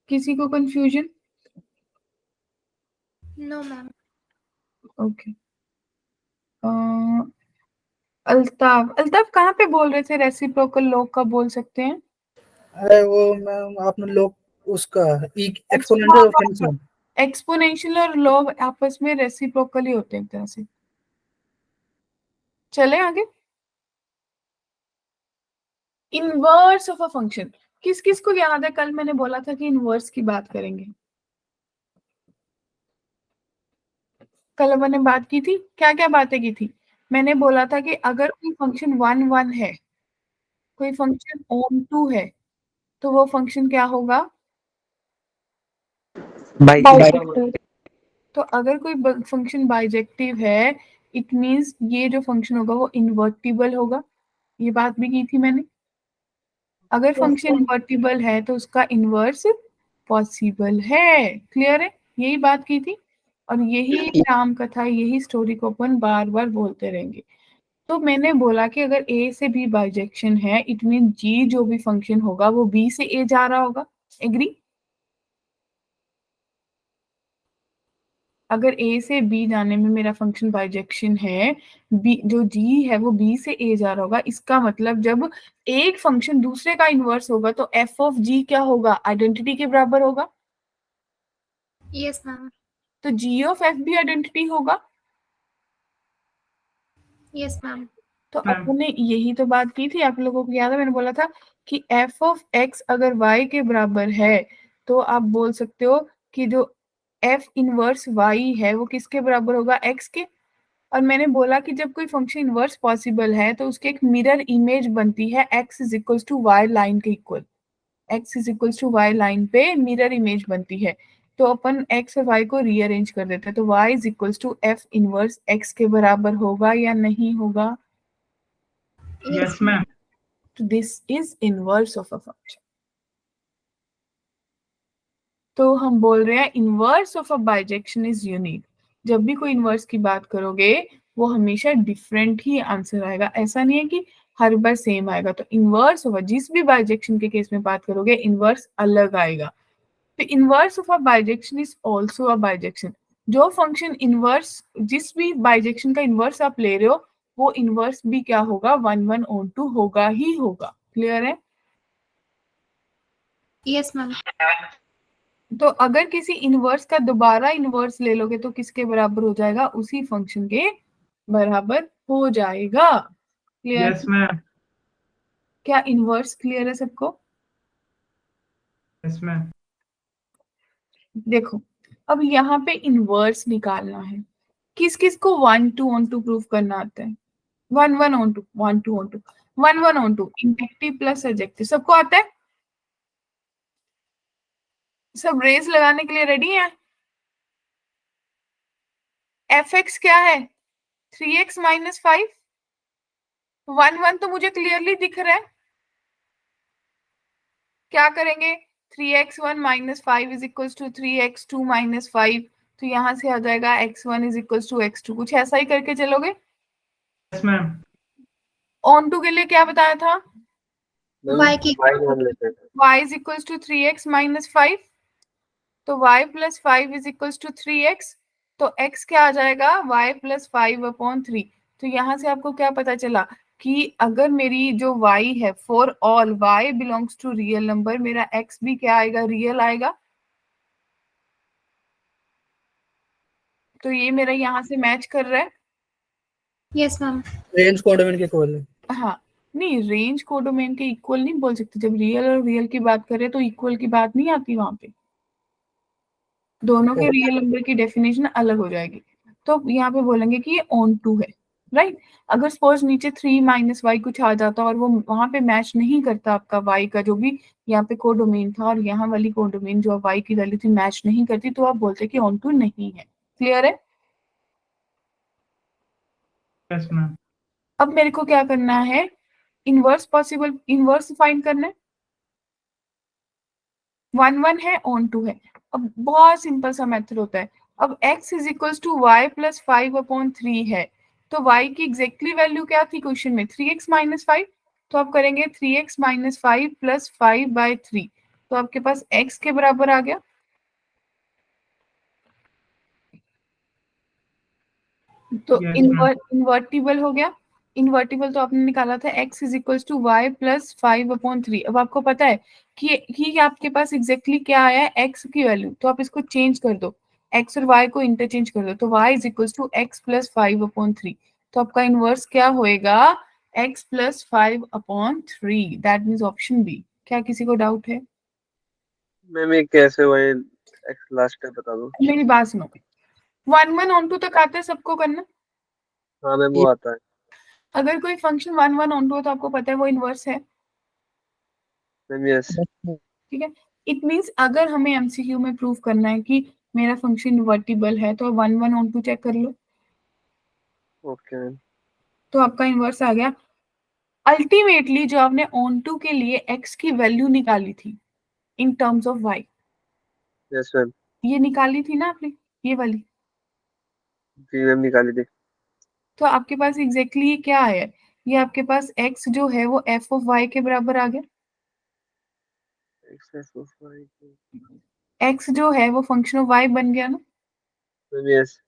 किसी को confusion? No ma'am. Okay. Altaf, Altaf कहाँ पे बोल रहे थे रेसिप्रोकल लॉ कब बोल सकते हैं? अरे वो मैम आपने लोग उसका एक्सपोनेंशियल फंक्शन। एक्सपोनेंशियल और लॉ आपस में रेसिप्रोकल ही होते हैं एक तरह से। चले आगे। इनवर्स ऑफ अ फंक्शन, किस किस को याद है कल मैंने बोला था कि इनवर्स की बात करेंगे? कल अपन ने बात की थी, क्या क्या बातें की थी? मैंने बोला था कि अगर कोई फंक्शन 1 1 है, कोई फंक्शन ओन 2 है, तो वो फंक्शन क्या होगा? बाइजेक्टिव। तो अगर कोई फंक्शन बाइजेक्टिव है, इट मींस ये जो फंक्शन होगा वो इन्वर्टिबल होगा। ये बात भी की थी मैंने। अगर फंक्शन इन्वर्टिबल है तो उसका इनवर्स पॉसिबल है। क्लियर है? यही बात की थी। और यही राम कथा, यही स्टोरी को अपन बार बार बोलते रहेंगे। तो मैंने बोला कि अगर ए से बी बाइजेक्शन है, इट मीन जी जो भी फंक्शन होगा वो बी से ए जा रहा होगा। एग्री? अगर ए से बी जाने में मेरा फंक्शन बाइजेक्शन है, बी जो जी है वो बी से ए जा रहा होगा, इसका मतलब जब एक फंक्शन दूसरे का इनवर्स होगा तो एफ ऑफ जी क्या होगा? आइडेंटिटी के बराबर होगा। Yes ma'am. तो जी ऑफ एफ भी आइडेंटिटी होगा। Yes ma'am. तो अपन ने यही तो बात की थी, आप लोगों को याद है? मैंने बोला था कि एफ ऑफ एक्स अगर वाई के बराबर है तो आप बोल सकते हो कि जो एफ इनवर्स वाई है वो किसके बराबर होगा? एक्स के। और मैंने बोला कि जब कोई फंक्शन इनवर्स पॉसिबल है तो उसकी एक मिरर इमेज बनती है x is equals to y line के equal. X is equals to y line पे मिरर इमेज बनती है। तो अपन एक्स और वाई को रीअरेंज कर देते हैं, तो y is equals to F inverse x के बराबर होगा या नहीं होगा? Yes ma'am. तो this is inverse of a function. तो हम बोल रहे हैं inverse of a bijection is unique. जब भी कोई इनवर्स की बात करोगे वो हमेशा डिफरेंट ही आंसर आएगा, ऐसा नहीं है कि हर बार सेम आएगा। तो इनवर्स ऑफ जिस भी बाइजेक्शन के केस में बात करोगे इनवर्स अलग आएगा। तो inverse of a bijection is also a bijection. जो फंक्शन इनवर्स, जिस भी बाइजेक्शन का इनवर्स आप ले रहे हो वो इनवर्स भी क्या होगा? 1 1 होगा ही होगा। क्लियर है? Yes ma'am. तो अगर किसी इनवर्स का दोबारा इनवर्स ले लोगे तो किसके बराबर हो जाएगा? उसी फंक्शन के बराबर हो जाएगा। क्लियर? Yes ma'am. क्या इनवर्स क्लियर है सबको? Yes ma'am. देखो अब यहाँ पे इनवर्स निकालना है। किस किस को 1 2 ऑन 2 प्रूफ करना आता है? 1 1 on 2, 1 2 on 2। 1 1 on two injective plus adjective सबको आता है? सब रेस लगाने के लिए रेडी हैं? एफ एक्स क्या है? 3x minus 5। 1 1 तो मुझे क्लियरली दिख रहा है। क्या करेंगे? 3x1 minus 5 is equals to 3x2 minus 5। तो यहां से आ जाएगा x1 is equals to x2। कुछ ऐसा ही करके चलोगे? Yes ma'am. ऑन टू के लिए क्या बताया था? Y की y मान लेते हैं। y is equals to 3x minus 5। तो y plus 5 is equals to 3x। तो x क्या आ जाएगा? y plus 5/3। तो यहाँ से आपको क्या पता चला कि अगर मेरी जो y है for all y belongs to real number, मेरा x भी क्या आएगा? रियल आएगा। तो ये मेरा यहाँ से मैच कर रहा है। Yes ma'am. रेंज कोडोमेन के इक्वल है। हाँ, नहीं रेंज कोडोमेन के इक्वल नहीं बोल सकते। जब रियल और रियल की बात करें तो इक्वल की बात नहीं आती वहां पे। दोनों के रियल नंबर की डेफिनेशन अलग हो जाएगी। तो यहाँ पे बोलेंगे कि ये ऑन टू है, राइट। अगर सपोज नीचे 3 माइनस वाई कुछ आ जाता और वो वहां पे मैच नहीं करता आपका वाई का जो भी यहाँ पे कोडोमेन था और यहाँ वाली कोडोमेन जो वाई की वैल्यू थी मैच नहीं करती, तो आप बोलते कि ऑन टू नहीं है। क्लियर है? Yes ma'am. अब मेरे को क्या करना है? इनवर्स पॉसिबल इनवर्स फाइंड करना है। 1 1 है, ऑन टू है। अब बहुत सिंपल सा मेथड होता है। अब x is equals to Y plus 5/3 है, तो y की एग्जैक्टली वैल्यू क्या थी क्वेश्चन में? 3x minus 5। तो आप करेंगे 3x माइनस 5 प्लस 5/3। तो आपके पास x के बराबर आ गया। तो Yes, ma'am. इन्वर्टिबल हो गया। इन्वर्टिबल तो आपने निकाला था x is equals to Y plus 5/3। अब आपको पता है कि आपके पास एग्जैक्टली क्या आया है x की वैल्यू, तो आप इसको चेंज कर दो, x और y को इंटरचेंज कर दो। तो y is equals to x plus 5/3। तो आपका इनवर्स क्या होएगा? x plus 5/3। That means option B. क्या किसी को डाउट है? मैम ये कैसे हुआ? ये x लास्ट टाइम बता दो। मेरी बात सुनो। 1 1 ऑन टू तक आता है सबको करना। हाँ मैम वो आता है। अगर कोई फंक्शन 1 1 ऑन टू हो तो आपको पता है वो इनवर्स है। Ma'am yes. ठीक है। इट मीन्स अगर हमें एमसीक्यू में प्रूव करना है कि मेरा फंक्शन इन्वर्टिबल है तो 1 1 ऑन टू चेक कर लो। Okay ma'am. तो आपका इनवर्स आ गया। अल्टीमेटली जो आपने ऑन टू के लिए एक्स की वैल्यू निकाली थी in terms of Y, yes ma'am. ये निकाली थी ना आपने, ये वाली। जी मैम निकाली थी। तो आपके पास एग्जैक्टली ये क्या है? ये आपके पास एक्स जो है वो एफ ऑफ वाई के बराबर आ गया। एक्स जो है वो फंक्शन ऑफ वाई बन गया ना। Ma'am yes.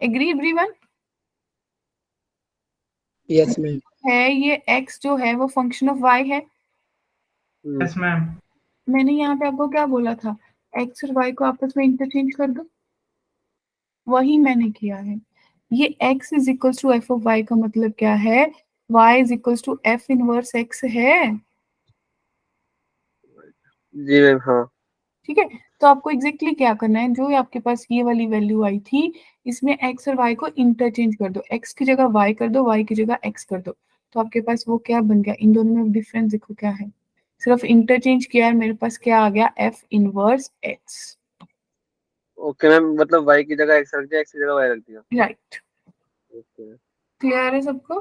Agree everyone? Yes ma'am. है ये एक्स जो है वो फंक्शन ऑफ वाई है। Yes ma'am. मैंने यहाँ पे आपको क्या बोला था? एक्स और वाई को आपस में इंटरचेंज कर दो। वही मैंने किया है। ये x is equals to F of Y का मतलब क्या है? y is equals to F inverse x है। जी मैम हाँ। ठीक है। तो आपको एग्जैक्टली क्या करना है? जो आपके पास ये वाली वैल्यू आई थी इसमें x और y को इंटरचेंज कर दो। x की जगह y कर दो, y की जगह x कर दो। तो आपके पास वो क्या बन गया? इन दोनों में डिफरेंस देखो क्या है। सिर्फ इंटरचेंज किया है, मेरे पास क्या आ गया? F inverse x। Okay ma'am, मतलब y की जगह x रख दिया, x की जगह y रख दिया। राइट। ओके। क्लियर है सबको?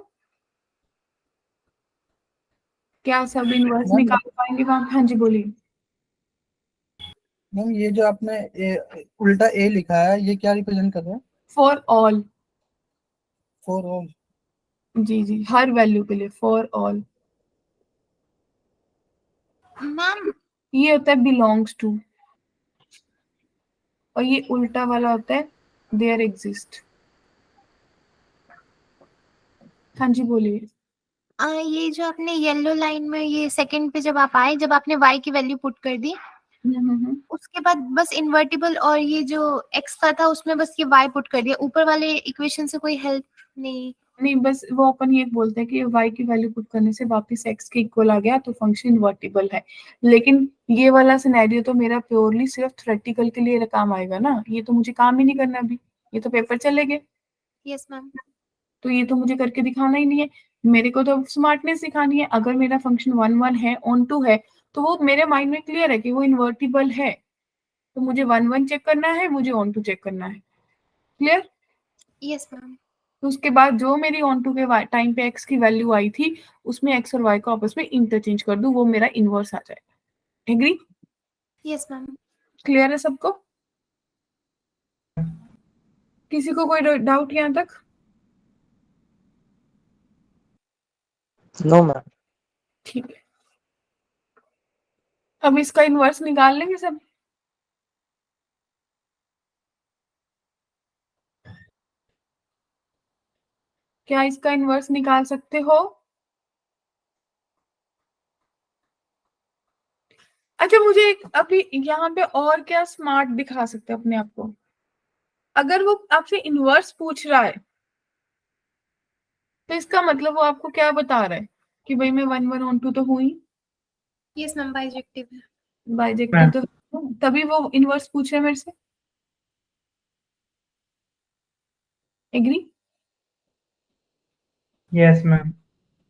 क्या सब इनवर्स मैम निकाल पाएंगे वहां? हाँ जी बोलिए। मैम ये जो आपने उल्टा ए लिखा है ये क्या रिप्रेजेंट कर रहा है? For all. For all. जी जी, हर वैल्यू के लिए, फॉर ऑल। मैम ये होता है बिलोंग्स टू, और ये उल्टा वाला होता है देयर एग्जिस्ट। हाँ जी बोलिए। ये जो आपने येलो लाइन में ये सेकंड पे जब आप आए, जब आपने y की वैल्यू पुट कर दी, उसके बाद बस इन्वर्टिबल और ये जो x का था उसमें बस ये y पुट कर दिया, ऊपर वाले इक्वेशन से कोई हेल्प नहीं। नहीं, बस वो अपन ये बोलते हैं कि y की वैल्यू पुट करने से वापस x के इक्वल आ गया तो फंक्शन इन्वर्टिबल है। लेकिन ये वाला सिनेरियो तो मेरा प्योरली सिर्फ थ्योरेटिकल के लिए काम आएगा ना, ये तो मुझे काम ही नहीं करना अभी, ये तो पेपर चले गए। Yes ma'am. तो ये तो मुझे करके दिखाना ही नहीं है। मेरे को तो स्मार्टनेस सिखानी है। अगर मेरा फंक्शन 1 1 है, ऑन टू है, तो वो मेरे माइंड में क्लियर है कि वो इन्वर्टिबल है, तो मुझे 1 1 चेक करना है, मुझे ऑन टू चेक करना है। क्लियर? Yes ma'am. तो उसके बाद जो मेरी ऑन टू के टाइम पे एक्स की वैल्यू आई थी, उसमें एक्स और वाई को आपस में इंटरचेंज कर दूं, वो मेरा इनवर्स आ जाएगा। एग्री? Yes ma'am. क्लियर है सबको? किसी को कोई डाउट यहाँ तक? No ma'am. ठीक है, अब इसका इनवर्स निकाल लेंगे सब। क्या इसका इनवर्स निकाल सकते हो? अच्छा, मुझे एक अभी यहाँ पे और क्या स्मार्ट दिखा सकते हैं अपने आप को? अगर वो आपसे इनवर्स पूछ रहा है, तो इसका मतलब वो आपको क्या बता रहा है कि भाई मैं 1 1 ऑन टू तो हुई, यस मैम, बाइजेक्टिव है। बाइजेक्टिव तो हूँ, तभी वो इनवर्स पूछ रहे हैं मेरे से। एग्री? Yes ma'am.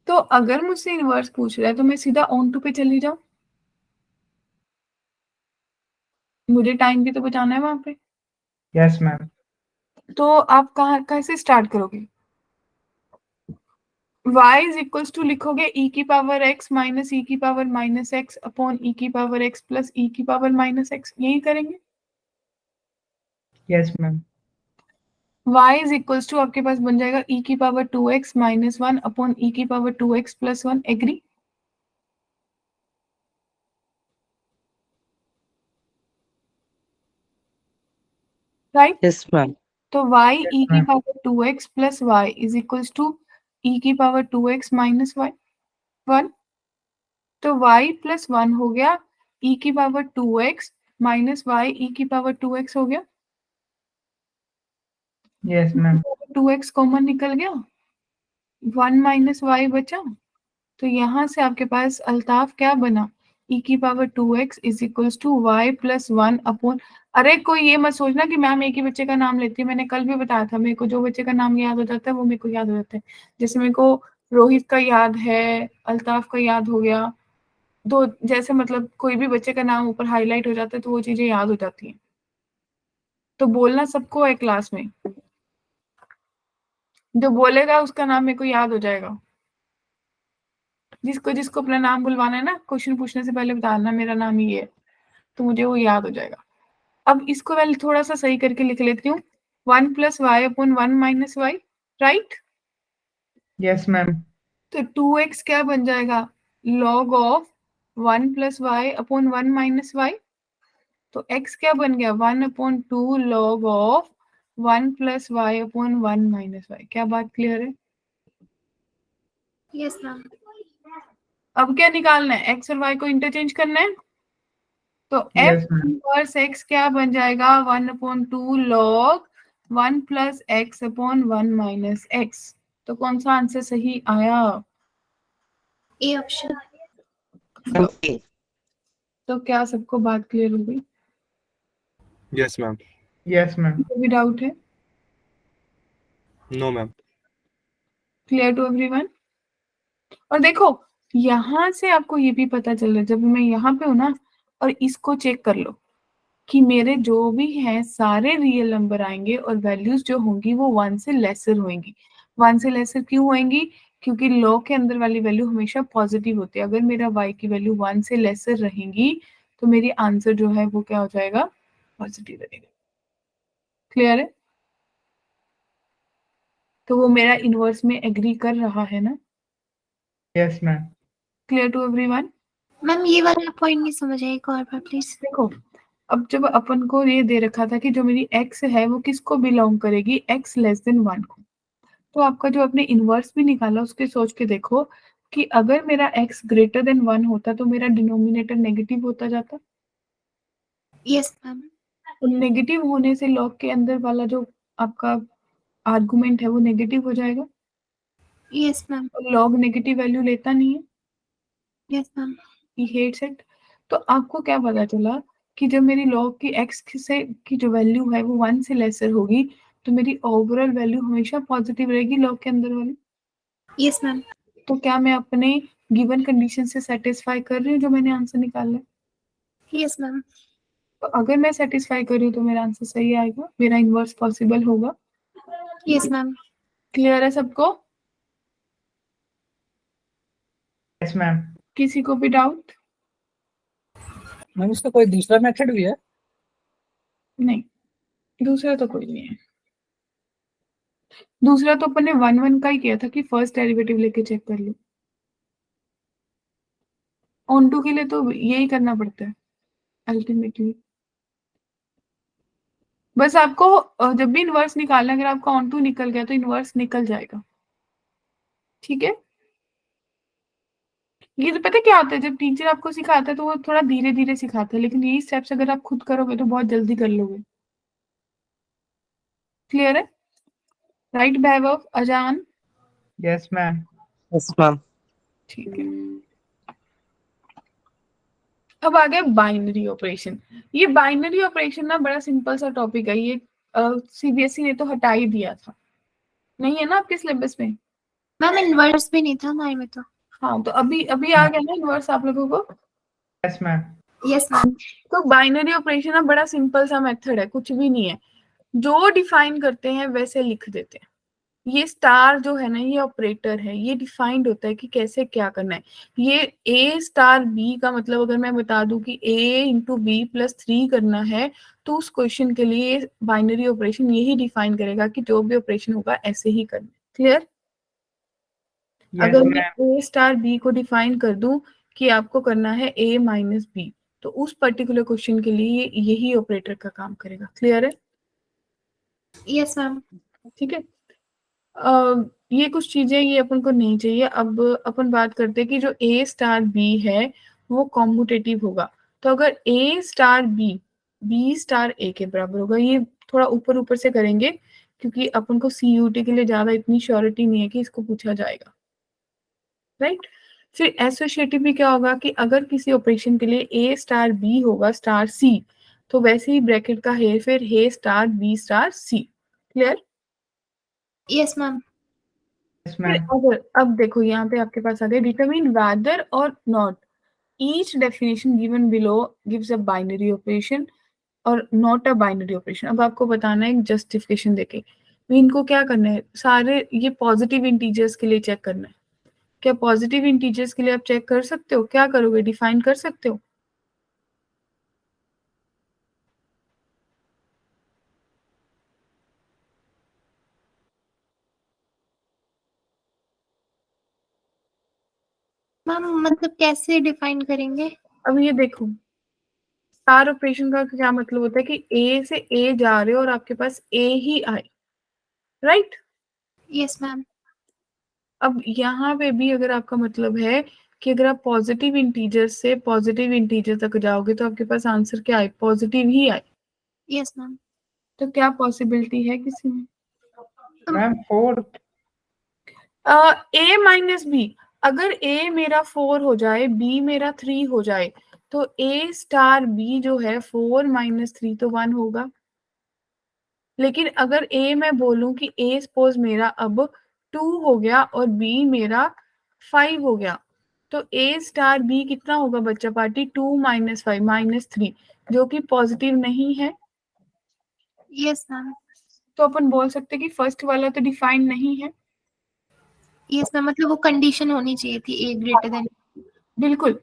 तो अगर मुझसे इनवर्स पूछ रहा है तो मैं सीधा ऑन टू पे चली जाऊं, मुझे टाइम भी तो बचाना है वहां पे। Yes ma'am. तो आप कैसे स्टार्ट करोगे? y इज इक्वल्स टू लिखोगे e की पावर x माइनस e की power minus x upon e की पावर x प्लस e की पावर माइनस x, यही करेंगे। Yes ma'am. y is equals to आपके पास बन जाएगा e की power 2x minus 1 upon e की power 2x plus 1। Agree? Right? Yes ma'am. तो y Yes, e की ma'am. Power 2x plus y is equals to e की power 2x minus y 1। तो y प्लस 1 हो गया e की power 2x minus y e की power 2x हो गया। Yes ma'am. 2x कॉमन निकल गया, 1 माइनस y बचा। तो यहाँ से आपके पास अल्ताफ क्या बना? e की power 2x is equals to y plus 1 upon, अरे कोई ये मत सोचना कि मैम एक ही बच्चे का नाम लेती है, मैंने कल भी बताया था, मेरे को जो बच्चे का नाम याद हो जाता है वो मेरे को याद हो जाता है। जैसे मेरे को रोहित का याद है, अल्ताफ का याद हो गया, दो जैसे मतलब कोई भी बच्चे का नाम ऊपर हाईलाइट हो जाता है तो वो चीजें याद हो जाती हैं। तो बोलना सबको है क्लास में, जो बोलेगा उसका नाम मेरे को याद हो जाएगा। जिसको जिसको अपना नाम बुलवाना है ना, क्वेश्चन पूछने से पहले बताना मेरा नाम ये है, तो मुझे वो याद हो जाएगा। अब इसको मैं थोड़ा सा सही करके लिख लेती हूँ, 1 plus Y upon 1 minus Y, right? Yes ma'am. तो 2x क्या बन जाएगा? Log of 1 plus Y upon 1 minus Y. तो x क्या बन गया? 1 upon 2 log of 1 plus Y upon 1 minus Y. क्या बात क्लियर है? Yes ma'am. अब क्या निकालना है? x और y को इंटरचेंज करना है। तो f yes ma'am. Inverse x क्या बन जाएगा? 1 upon 2 log 1 plus x upon 1 minus x। तो कौन सा आंसर सही आया? A option. तो क्या सबको बात क्लियर हो गई? Yes ma'am. Yes ma'am. कोई डाउट है? No ma'am. Clear to everyone? और देखो, यहाँ से आपको ये भी पता चल रहा है, जब मैं यहाँ पे हूँ ना, और इसको चेक कर लो कि मेरे जो भी हैं सारे रियल नंबर आएंगे और वैल्यूज जो होंगी वो 1 से लेसर होंगी। 1 से लेसर क्यों होंगी? क्योंकि लॉ के अंदर वाली वैल्यू हमेशा पॉजिटिव होती है। अगर मेरा y की वैल्यू 1 से लेसर रहेंगी तो मेरी आंसर जो है वो क्या हो जाएगा? पॉजिटिव रहेगा। क्लियर है? तो वो मेरा इनवर्स में एग्री कर रहा है ना? Yes ma'am. Clear to everyone? Ma'am ये वाला पॉइंट नहीं समझ आया, एक और बार प्लीज। देखो, अब जब अपन को ये दे रखा था कि जो मेरी x है वो किसको बिलोंग करेगी? x लेस देन 1 को। तो आपका जो आपने इनवर्स भी निकाला उसके सोच के देखो कि अगर मेरा x ग्रेटर देन 1 होता तो मेरा डिनोमिनेटर नेगेटिव होता जाता, यस मैम। और नेगेटिव होने से लॉग के अंदर वाला जो आपका आर्गुमेंट है वो नेगेटिव हो जाएगा, यस मैम। और लॉग नेगेटिव वैल्यू लेता नहीं है, yes ma'am. He hates it. तो आपको क्या पता चला कि जब मेरी लॉग की x से की जो वैल्यू है वो 1 से लेसर होगी तो मेरी ओवरऑल वैल्यू हमेशा पॉजिटिव रहेगी लॉग के अंदर वाली। Yes ma'am. तो क्या मैं अपने गिवन कंडीशन से सेटिस्फाई कर रही हूँ जो मैंने आंसर निकाला है? Yes ma'am. तो अगर मैं सेटिस्फाई कर रही हूँ तो मेरा आंसर सही आएगा, मेरा इनवर्स पॉसिबल होगा। Yes ma'am. क्लियर है सबको? Yes ma'am. किसी को भी डाउट? मैम इसका कोई दूसरा मेथड भी है? नहीं, दूसरा तो कोई नहीं है। दूसरा तो अपन ने 1 1 का ही किया था कि फर्स्ट डेरिवेटिव लेके चेक कर लो। ऑन टू के लिए तो यही करना पड़ता है अल्टीमेटली। बस आपको जब भी इनवर्स निकालना, अगर आपका ऑन टू निकल गया तो इनवर्स निकल जाएगा। ठीक है? ये तो पता क्या होता है, जब टीचर आपको सिखाता है तो वो थोड़ा धीरे धीरे सिखाता है, लेकिन यही स्टेप्स अगर आप खुद करोगे तो बहुत जल्दी कर लोगे। क्लियर है? राइट वैभव, अजान? Yes ma'am. Yes, ma'am. ठीक है। अब आ गया बाइनरी ऑपरेशन। ये बाइनरी ऑपरेशन ना बड़ा सिंपल सा टॉपिक है, ये सीबीएसई ने तो हटा ही दिया था, नहीं है ना आपके सिलेबस में? मैम इनवर्स भी नहीं था हमारे में तो। हाँ, तो अभी अभी आ गया ना इनवर्स आप लोगों को? Yes ma'am. Yes ma'am. तो बाइनरी ऑपरेशन ना बड़ा सिंपल सा मेथड है, कुछ भी नहीं है, जो डिफाइन करते हैं वैसे लिख देते हैं। ये स्टार जो है ना, ये ऑपरेटर है, ये डिफाइंड होता है कि कैसे क्या करना है। ये ए स्टार बी का मतलब अगर मैं बता दूं कि a इंटू बी प्लस 3 करना है, तो उस क्वेश्चन के लिए बाइनरी ऑपरेशन यही डिफाइन करेगा कि जो भी ऑपरेशन होगा ऐसे ही करना है। क्लियर? अगर मैं ए स्टार बी को डिफाइन कर दूं कि आपको करना है a माइनस बी, तो उस पर्टिकुलर क्वेश्चन के लिए यही ऑपरेटर का काम करेगा। क्लियर है? Yes ma'am. ठीक है। ये कुछ चीजें ये अपन को नहीं चाहिए। अब अपन बात करते हैं कि जो ए स्टार बी है वो कॉम्यूटेटिव होगा। तो अगर ए स्टार बी स्टार ए के बराबर होगा, ये थोड़ा ऊपर ऊपर से करेंगे क्योंकि अपन को सीयूटी के लिए ज्यादा इतनी श्योरिटी नहीं है कि इसको पूछा जाएगा। राइट? फिर एसोसिएटिव भी क्या होगा कि अगर किसी ऑपरेशन के लिए ए स्टार बी होगा स्टार सी, तो वैसे ही ब्रैकेट का हेर फेर हे star B star c. Clear? Yes ma'am. Yes फिर मैम। अगर अब देखो यहाँ पे आपके पास आ गया डिटरमिन वेदर और not each definition given below gives a binary operation और नॉट अ बाइनरी ऑपरेशन। अब आपको बताना है एक जस्टिफिकेशन देके, तो इनको क्या करना है, सारे ये पॉजिटिव इंटीजर्स के लिए चेक करना है। क्या पॉजिटिव इंटीजर्स के लिए आप चेक कर सकते हो? क्या करोगे, डिफाइन कर सकते हो? मैम मतलब कैसे डिफाइन करेंगे? अब ये देखो, स्टार ऑपरेशन का क्या मतलब होता है कि ए से ए जा रहे हो और आपके पास ए ही आए। राइट? Yes ma'am. अब यहाँ पे भी अगर आपका मतलब है कि अगर आप पॉजिटिव इंटीजर से पॉजिटिव इंटीजर तक जाओगे तो आपके पास आंसर क्या आए, पॉजिटिव ही आए। Yes ma'am. तो क्या पॉसिबिलिटी है किसी में? मैम 4। ए माइनस बी, अगर ए मेरा 4 हो जाए, बी मेरा 3 हो जाए, तो ए स्टार बी जो है 4 माइनस 3 तो 1 होगा। लेकिन अगर ए मैं बोलूं कि ए सपोज मेरा अब 2 हो गया और बी मेरा 5 हो गया, तो ए स्टार बी कितना होगा बच्चा पार्टी? 2 माइनस 5 माइनस 3, जो कि पॉजिटिव नहीं है। Yes ma'am. तो अपन बोल सकते कि फर्स्ट वाला तो डिफाइंड नहीं है। यस मैम मतलब वो कंडीशन होनी चाहिए थी ए ग्रेटर देन। बिल्कुल।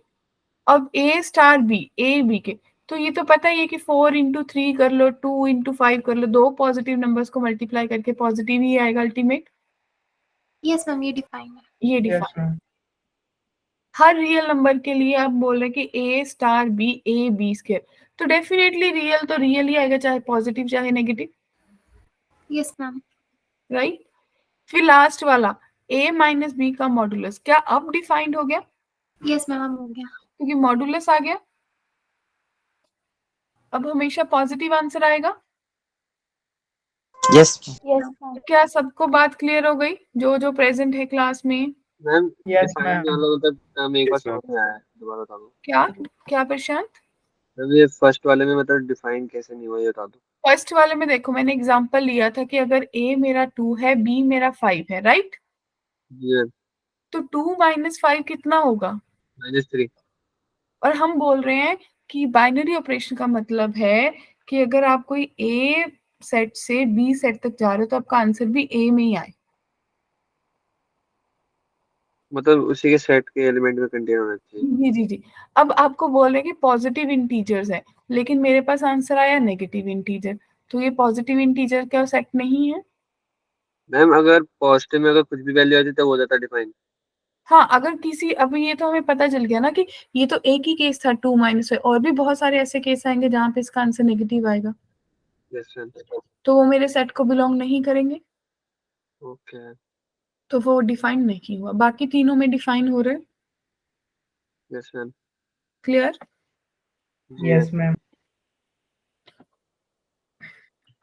अब ए स्टार बी, ए बी के, तो ये तो पता ही है कि 4 इंटू 3 कर लो, 2 इंटू 5 कर लो, दो पॉजिटिव नंबर्स को मल्टीप्लाई करके पॉजिटिव ही आएगा अल्टीमेट। यस मैम ये डिफाइन है। ये यस डिफाइन। मैम। हर रियल नंबर के लिए आप बोल रहे हैं कि a star b a b square, तो डेफिनेटली रियल तो रियल ही आएगा, चाहे पॉजिटिव चाहे नेगेटिव। Yes ma'am. राइट? फिर लास्ट वाला ए माइनस बी का मॉडुलस, क्या अब डिफाइंड हो गया? यस मैम हो गया। क्योंकि मॉडुलस आ गया, अब हमेशा पॉजिटिव आंसर आएगा। Yes. क्या सबको बात क्लियर हो गई जो जो प्रेजेंट है क्लास में? Ma'am yes define ma'am. वाला मतलब मैं एक बार Yes, ma'am. समझ में आया, दोबारा बता दो। क्या क्या प्रशांत? मैम ये फर्स्ट वाले में मतलब डिफाइन कैसे नहीं हुआ ये बता दो। फर्स्ट वाले में देखो मैंने एग्जांपल लिया था कि अगर ए मेरा 2 है, बी मेरा 5 है, राइट? जी मैम। तो 2 - 5 कितना होगा? -3। और हम बोल रहे हैं कि बाइनरी ऑपरेशन का मतलब है कि अगर आप कोई ए सेट से बी सेट तक जा रहे हो तो आपका आंसर भी ए में ही आए। मतलब उसी के सेट के एलिमेंट में कंटेन होना चाहिए। जी जी जी। अब आपको बोल रहे हैं कि पॉजिटिव इंटीजर्स है, लेकिन मेरे पास आंसर आया नेगेटिव इंटीजर, तो ये पॉजिटिव इंटीजर का सेट नहीं है। मैम अगर पॉजिटिव में अगर कुछ भी वैल्यू आती तब हो जाता डिफाइन। हाँ, अगर किसी, अब ये तो हमें पता चल गया ना कि ये तो एक ही केस था 2 - 5, और भी बहुत सारे ऐसे केस आएंगे जहां पे इसका आंसर नेगेटिव आएगा, यस मैम। तो वो मेरे सेट को बिलोंग नहीं करेंगे, ओके। तो वो डिफाइन नहीं हुआ। बाकी तीनों में डिफाइन हो रहे। Yes ma'am. क्लियर? जी Yes, ma'am.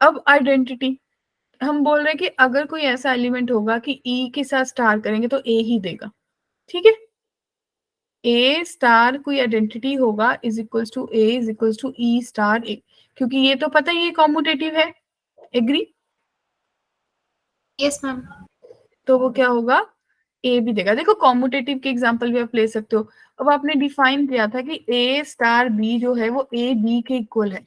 अब आइडेंटिटी, हम बोल रहे हैं कि अगर कोई ऐसा एलिमेंट होगा कि ई के साथ स्टार करेंगे तो ए ही देगा, ठीक है। ए स्टार कोई आइडेंटिटी होगा is equals to a is equals to e star a, क्योंकि ये तो पता ही ये कॉम्यूटेटिव है। एग्री? Yes ma'am. तो वो क्या होगा? ए भी देगा। देखो कॉम्यूटेटिव के एग्जांपल भी आप ले सकते हो। अब आपने डिफाइन किया था कि ए स्टार बी जो है वो ए बी के इक्वल है,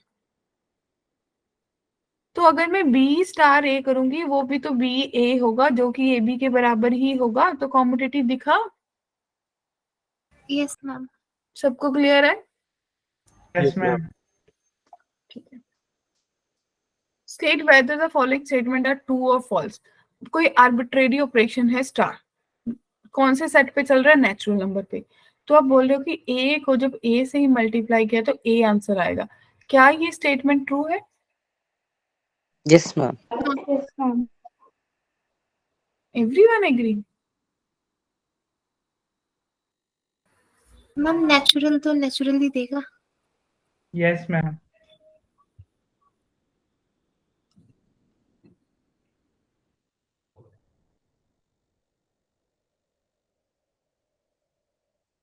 तो अगर मैं बी स्टार ए करूंगी वो भी तो बी ए होगा जो कि ए बी के बराबर ही होगा, तो कॉम्यूटेटिव दिखा? Yes ma'am. सबको क्लियर है? Yes, Yes, ma'am. ma'am. ठीक है। State whether the following statement are true और फॉल्स। कोई आर्बिट्रेरी ऑपरेशन है स्टार, कौन से सेट पे चल रहा है? नेचुरल नंबर पे। तो आप बोल रहे हो कि ए को जब ए से ही मल्टीप्लाई किया तो ए आंसर आएगा। क्या ये स्टेटमेंट ट्रू है? Yes, ma'am. Everyone agree? Ma'am natural तो नेचुरल ही देगा। Yes, ma'am.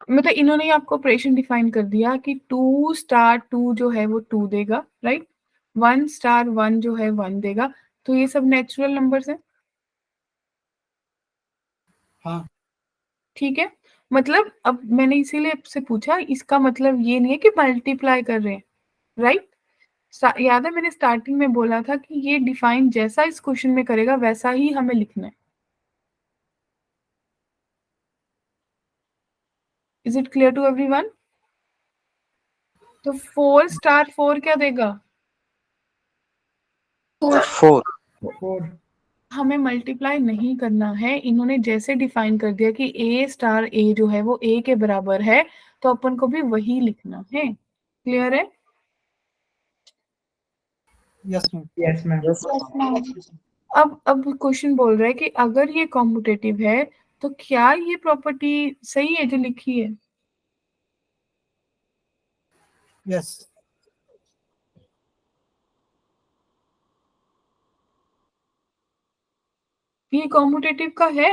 मतलब इन्होंने ही आपको ऑपरेशन डिफाइन कर दिया कि 2 स्टार 2 जो है वो 2 देगा, राइट। 1 स्टार 1 जो है 1 देगा, तो ये सब नेचुरल नंबर्स है, हाँ ठीक है। मतलब अब मैंने इसीलिए आपसे पूछा, इसका मतलब ये नहीं है कि मल्टीप्लाई कर रहे हैं, राइट। याद है मैंने स्टार्टिंग में बोला था कि ये डिफाइन जैसा इस क्वेश्चन में करेगा वैसा ही हमें लिखना है। Is it clear to everyone? तो 4 स्टार 4 क्या देगा? 4. 4. हमें मल्टीप्लाई नहीं करना है, इन्होंने जैसे डिफाइन कर दिया कि ए स्टार ए जो है वो ए के बराबर है, तो अपन को भी वही लिखना है। क्लियर है? Yes ma'am. Yes, ma'am. अब क्वेश्चन बोल रहा है कि अगर ये कॉम्पिटेटिव है तो क्या ये प्रॉपर्टी सही है जो लिखी है? यस ये कॉम्पिटेटिव का है?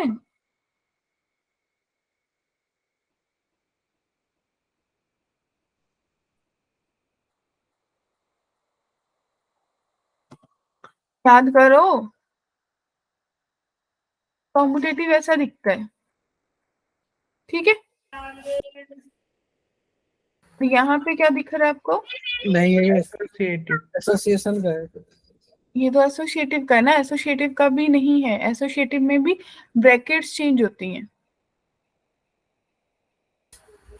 याद करो, कॉम्पिटेटिव ऐसा दिखता है, ठीक है। तो यहाँ पे क्या दिख रहा है आपको? नहीं ये Associative. एसोसिएशन का है। ये तो एसोसिएटिव का है ना, एसोसिएटिव का भी नहीं है, एसोसिएटिव में भी ब्रैकेट्स चेंज होती हैं।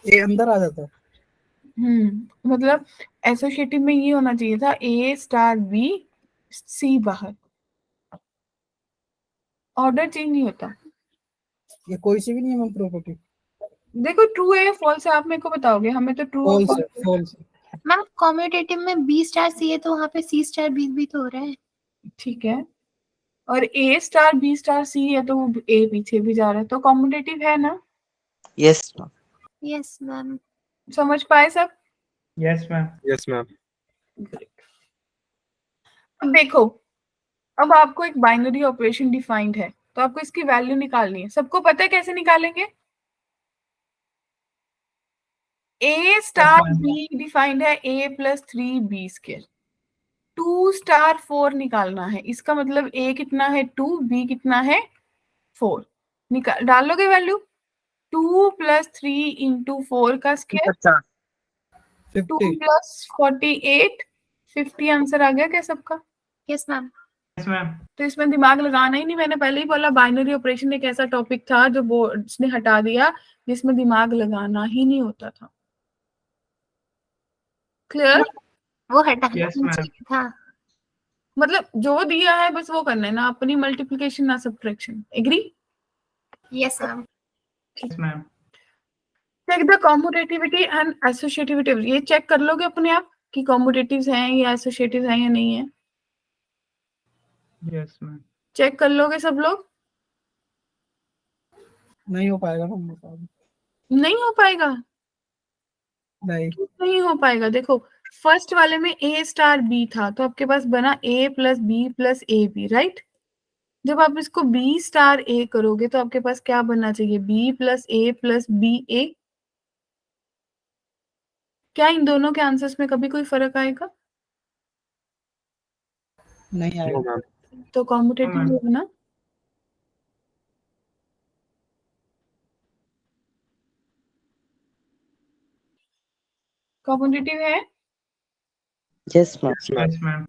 ये अंदर आ जाता है। मतलब एसोसिएटिव में ये होना चाहिए था ए स्टार बी सी बाहर, ऑर्डर चेंज नहीं होता। ये कोई सी भी नहीं है मैम प्रॉपर्टी। देखो ट्रू है या फॉल्स है आप मेरे को बताओगे, हमें तो ट्रू और फॉल्स है false। फॉल्स। मैम कॉम्यूटेटिव में बी स्टार सी है तो वहाँ पे सी स्टार बी भी तो हो रहा है। ठीक है, और ए स्टार बी स्टार सी है तो ए पीछे भी जा रहा है, तो कॉम्पिटेटिव है ना? Yes, ma'am. Yes ma'am. समझ पाए सब? Yes, ma'am. Yes, ma'am. अब देखो, अब आपको एक बाइनरी ऑपरेशन डिफाइंड है तो आपको इसकी वैल्यू निकालनी है। सबको पता है कैसे निकालेंगे? ए स्टार ma'am. बी डिफाइंड है ए प्लस 3 b²। 2 स्टार 4 निकालना है, इसका मतलब ए कितना है 2, बी कितना है 4। निकाल डालोगे वैल्यू? 2 प्लस 3 इंटू 4 का स्क्वायर, 2 50 प्लस 48, 50 आंसर आ गया क्या सबका? Yes ma'am. Yes, ma'am. तो इसमें दिमाग लगाना ही नहीं, मैंने पहले ही बोला बाइनरी ऑपरेशन एक ऐसा टॉपिक था जो बोर्ड्स ने हटा दिया जिसमें दिमाग लगाना ही नहीं होता था। क्लियर? वो हटाना Yes, नहीं ma'am. चाहिए था। मतलब जो दिया है बस वो करना है ना, अपनी मल्टीप्लिकेशन ना subtraction. Agree? Yes ma'am. Yes, ma'am. Check the commutativity and associativity. ये चेक कर लोगे अपने आप कि कॉम्यूटेटिव्स हैं या एसोसिएटिव्स हैं या नहीं है? Yes, ma'am. चेक कर लोगे सब लोग? नहीं हो पाएगा ना मेरे साथ। नहीं हो पाएगा? नहीं नहीं हो पाएगा। देखो फर्स्ट वाले में ए स्टार बी था तो आपके पास बना a plus b plus a b, right? जब आप इसको बी स्टार ए करोगे तो आपके पास क्या बनना चाहिए? बी प्लस बी ए। क्या इन दोनों के आंसर्स में कभी कोई फर्क आएगा? नहीं No, आएगा। ma'am. तो कॉम्यूटेटिव ma'am. होगा ना? कॉम्यूटेटिव है। Yes, ma'am. Yes, ma'am. Yes, ma'am.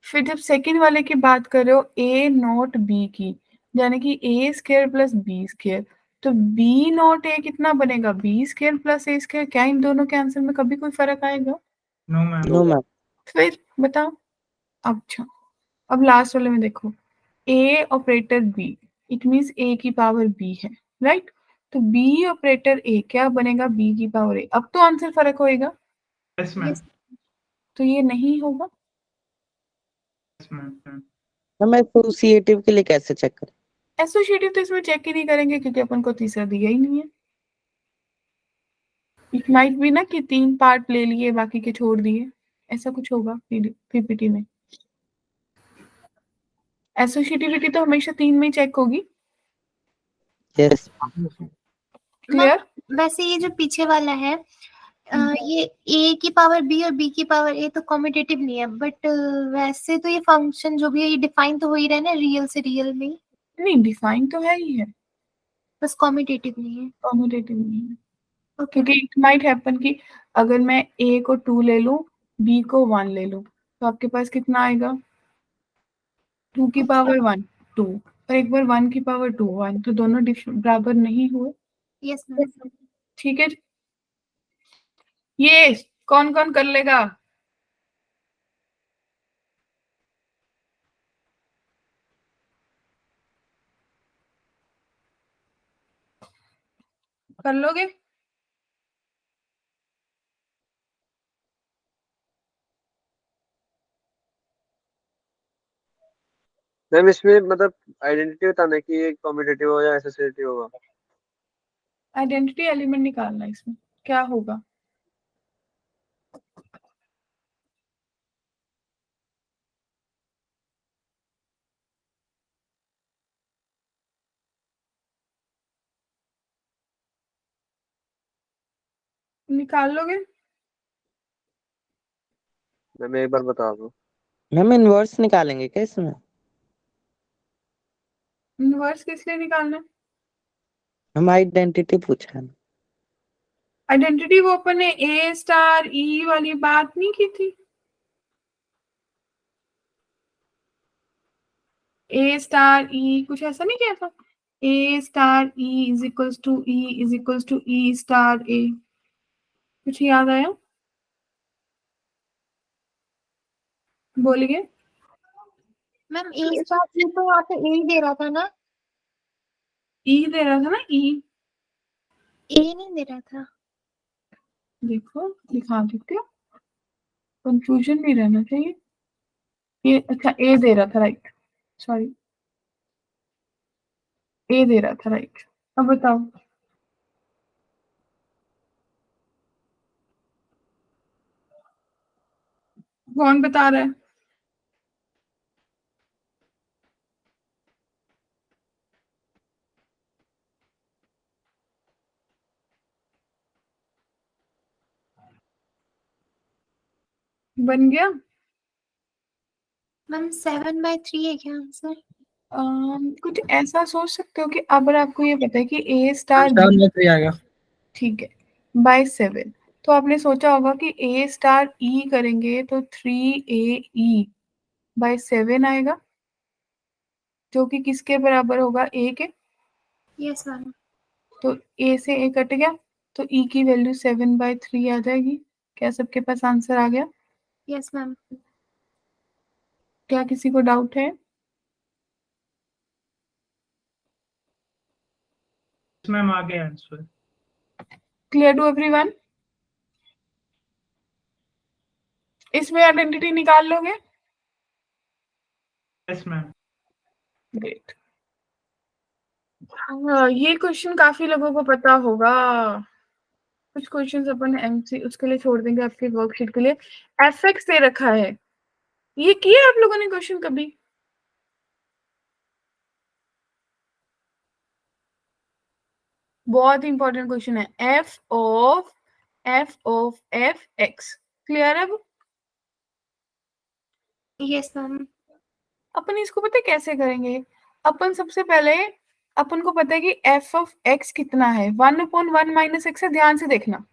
फिर जब सेकंड वाले की बात कर रहे हो ए नॉट बी की, यानी कि ए स्क्वायर प्लस बी स्क्वायर, तो बी नॉट ए कितना बनेगा? बी स्क्वायर प्लस ए स्क्वायर। क्या इन दोनों के आंसर में कभी कोई फर्क आएगा? No, ma'am. No, ma'am. फिर बताओ। अच्छा अब लास्ट वाले में देखो, ए ऑपरेटर बी, इट मीन्स ए की पावर बी है, राइट? तो बी ऑपरेटर ए क्या बनेगा? बी की पावर ए। अब तो आंसर फर्क होएगा, Yes, ma'am. तो ये नहीं होगा। Yes, ma'am. हम एसोसिएटिव के लिए कैसे चेक करें? एसोसिएटिव तो इसमें चेक ही नहीं करेंगे क्योंकि अपन को तीसरा दिया ही नहीं है। इट माइट भी ना कि 3 पार्ट ले लिए बाकी के छोड़ दिए, ऐसा कुछ होगा पीपीटी में। एसोसिएटिविटी तो हमेशा 3 में ही चेक होगी। Yes. क्लियर? वैसे ये जो पीछे वाला है ये ए की पावर बी और बी की पावर ए तो कॉम्यूटेटिव नहीं है, बट वैसे तो ये फंक्शन जो भी है ये डिफाइन तो हो ही रहा है ना रियल से रियल में, नहीं डिफाइन तो है ही है, बस कॉम्यूटेटिव नहीं है। कॉम्यूटेटिव नहीं है। ओके। क्योंकि इट माइट हैपन कि अगर मैं ए को 2 ले लूं, बी को 1 ले लूं, तो आपके पास कितना आएगा? 2 की पावर 1 2, और एक बार 1 की पावर 2 1, तो दोनों बराबर नहीं हुए। Yes ma'am. ठीक है, ये कौन कौन कर लेगा? कर लोगे? मैम इसमें मतलब आइडेंटिटी बताना है कि ये कॉम्पिटिटिव हो या एसोसिएटिव होगा। आइडेंटिटी एलिमेंट निकालना है इसमें, क्या होगा? निकाल लोगे? मैं एक बार बता दूं। मैम इनवर्स निकालेंगे क्या इसमें? इनवर्स किस लिए निकालना है? हम आइडेंटिटी पूछा है। आइडेंटिटी वो अपन ने ए स्टार ई वाली बात नहीं की थी? ए स्टार ई कुछ ऐसा नहीं किया था? A star e is equals to e is equals to e star a. कुछ याद आया? बोलिए। मैम ए स्टार ई तो यहाँ पे ए ही दे रहा था ना, ई दे रहा था ना, ई। ए नहीं दे रहा था। देखो दिखा देते हो, कंफ्यूजन नहीं रहना चाहिए। ये अच्छा ए दे रहा था, राइट, सॉरी, ए दे रहा था, राइट। अब बताओ। कौन बता रहा है? बन गया? मैम 7/3 है क्या आंसर? कुछ ऐसा सोच सकते हो कि अगर आपको ये पता है कि ए स्टार 7 में 3 आएगा। ठीक है बाय 7, तो आपने सोचा होगा कि ए स्टार ई करेंगे तो 3AE बाय 7 आएगा, जो कि किसके बराबर होगा, ए के। Yes ma'am. तो ए से ए कट गया, तो ई की वैल्यू 7/3 आ जाएगी। क्या सबके पास आंसर आ गया? Yes ma'am. क्या किसी को डाउट है? मैम आ गया आंसर। Clear to everyone? इसमें आइडेंटिटी निकाल लोगे? Yes ma'am. ग्रेट। ये क्वेश्चन काफी लोगों को पता होगा। कुछ क्वेश्चंस अपन एमसी उसके लिए छोड़ देंगे, आपके वर्कशीट के लिए। एफएक्स दे रखा है, ये किया आप लोगों ने क्वेश्चन कभी? बहुत इंपॉर्टेंट क्वेश्चन है। F of F x. Clear है अब? Yes ma'am. अपन इसको पता है कैसे करेंगे? अपन सबसे पहले अपन को पता है कि एफ ऑफ एक्स कितना है, 1/1 माइनस एक्स है, ध्यान से देखना।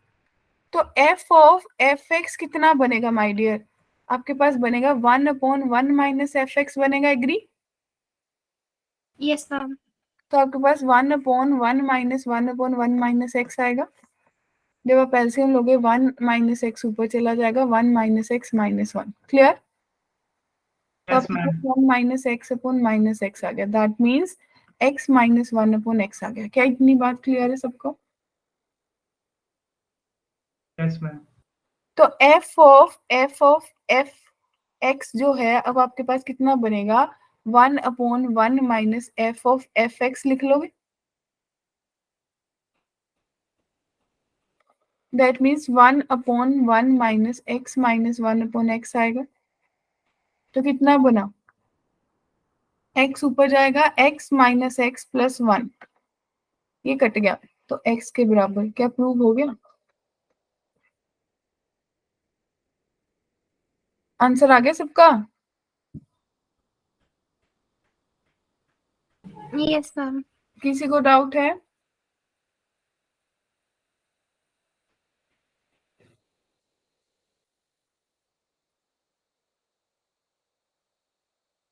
तो एफ ऑफ एफ एक्स कितना बनेगा माय डियर? आपके पास बनेगा 1/1 माइनस एफ एक्स बनेगा, एग्री? Yes ma'am. तो आपके पास 1/1 माइनस 1/1 माइनस एक्स आएगा। जब आप एलसीएम लोगे 1 माइनस एक्स ऊपर चला जाएगा, 1 माइनस एक्स माइनस 1। क्लियर? तो यस आपके मैम। पास 1 minus x upon minus x आ गया। That means x minus 1 upon x आ गया। क्या इतनी बात क्लियर है सबको? Yes ma'am. तो एफ एक्स जो है, अब आपके पास कितना बनेगा, 1/1 minus f of F x लिख लोगे। That means 1/1 minus x minus 1 upon x आएगा। तो कितना बना, x ऊपर जाएगा, x माइनस एक्स प्लस 1, ये कट गया, तो x के बराबर। क्या प्रूव हो गया? आंसर आ गया सबका? Yes ma'am. किसी को डाउट है?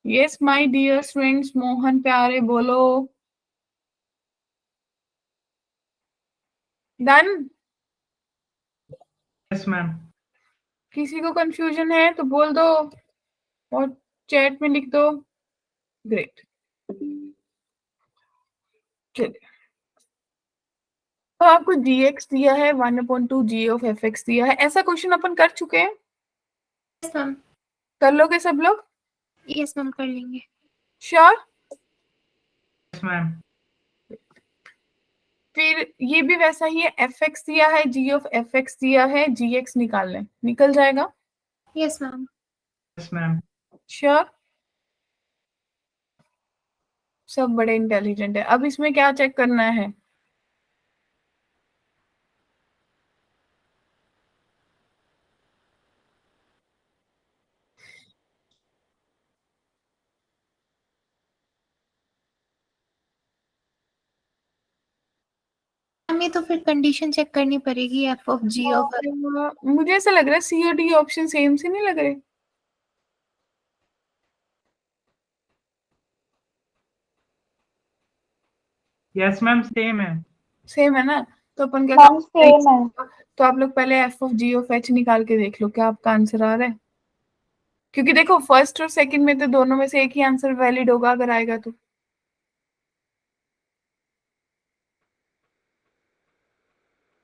Yes my dear friends, Mohan प्यारे बोलो। डन? Yes ma'am. किसी को कंफ्यूजन है तो बोल दो और चैट में लिख दो। ग्रेट। चलिए, तो आपको gx दिया है, 1/2 g ऑफ fx दिया है। ऐसा क्वेश्चन अपन कर चुके हैं, यस मैम। कर लोगे सब लोग? यस मैम कर लेंगे। श्योर? Yes ma'am. फिर ये भी वैसा ही है, fx दिया है, g ऑफ fx दिया है, gx निकाल लें, निकल जाएगा। Yes ma'am. Yes ma'am. Sure? सब बड़े इंटेलिजेंट है। अब इसमें क्या चेक करना है? हमें तो फिर कंडीशन चेक करनी पड़ेगी एफ ऑफ जी ऑफ। मुझे ऐसा लग रहा है सी और डी ऑप्शन सेम से नहीं लग रहे? यस मैम सेम है। सेम है ना? तो अपन क्या मैम सेम है। तो आप लोग पहले F of G of H निकाल के देख लो, क्या आपका आंसर आ रहा है? क्योंकि देखो फर्स्ट और सेकंड में तो दोनों में से एक ही आंसर वैलिड होगा अगर आएगा तो।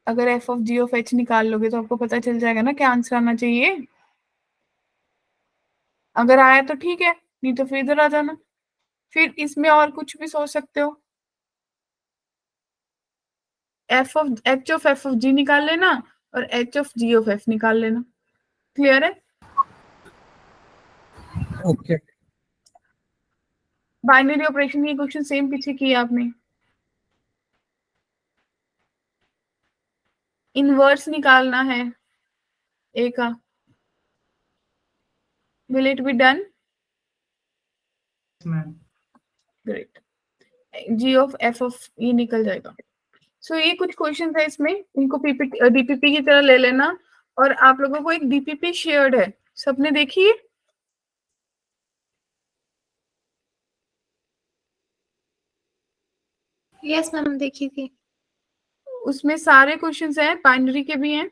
अगर F of G of H निकाल लोगे तो आपको पता चल जाएगा ना क्या आंसर आना चाहिए। अगर आया तो ठीक है, नहीं तो फिर इधर आ जाना। फिर इसमें और कुछ भी सोच सकते हो। H of F of G निकाल लेना और H of G of F निकाल लेना। क्लियर है? ओके। बाइनरी ऑपरेशन ये क्वेश्चन सेम पीछे किया आपने। इनवर्स निकालना है ए का। Will it be done? Yes ma'am. Great, G of F of ये निकल जाएगा। सो ये कुछ क्वेश्चन है इसमें, इनको पीपीटी डीपीपी की तरह ले लेना। और आप लोगों को एक डीपीपी शेयर्ड है, सबने देखी है? यस मैम देखी थी। उसमें सारे क्वेश्चंस हैं, बाइनरी के भी हैं,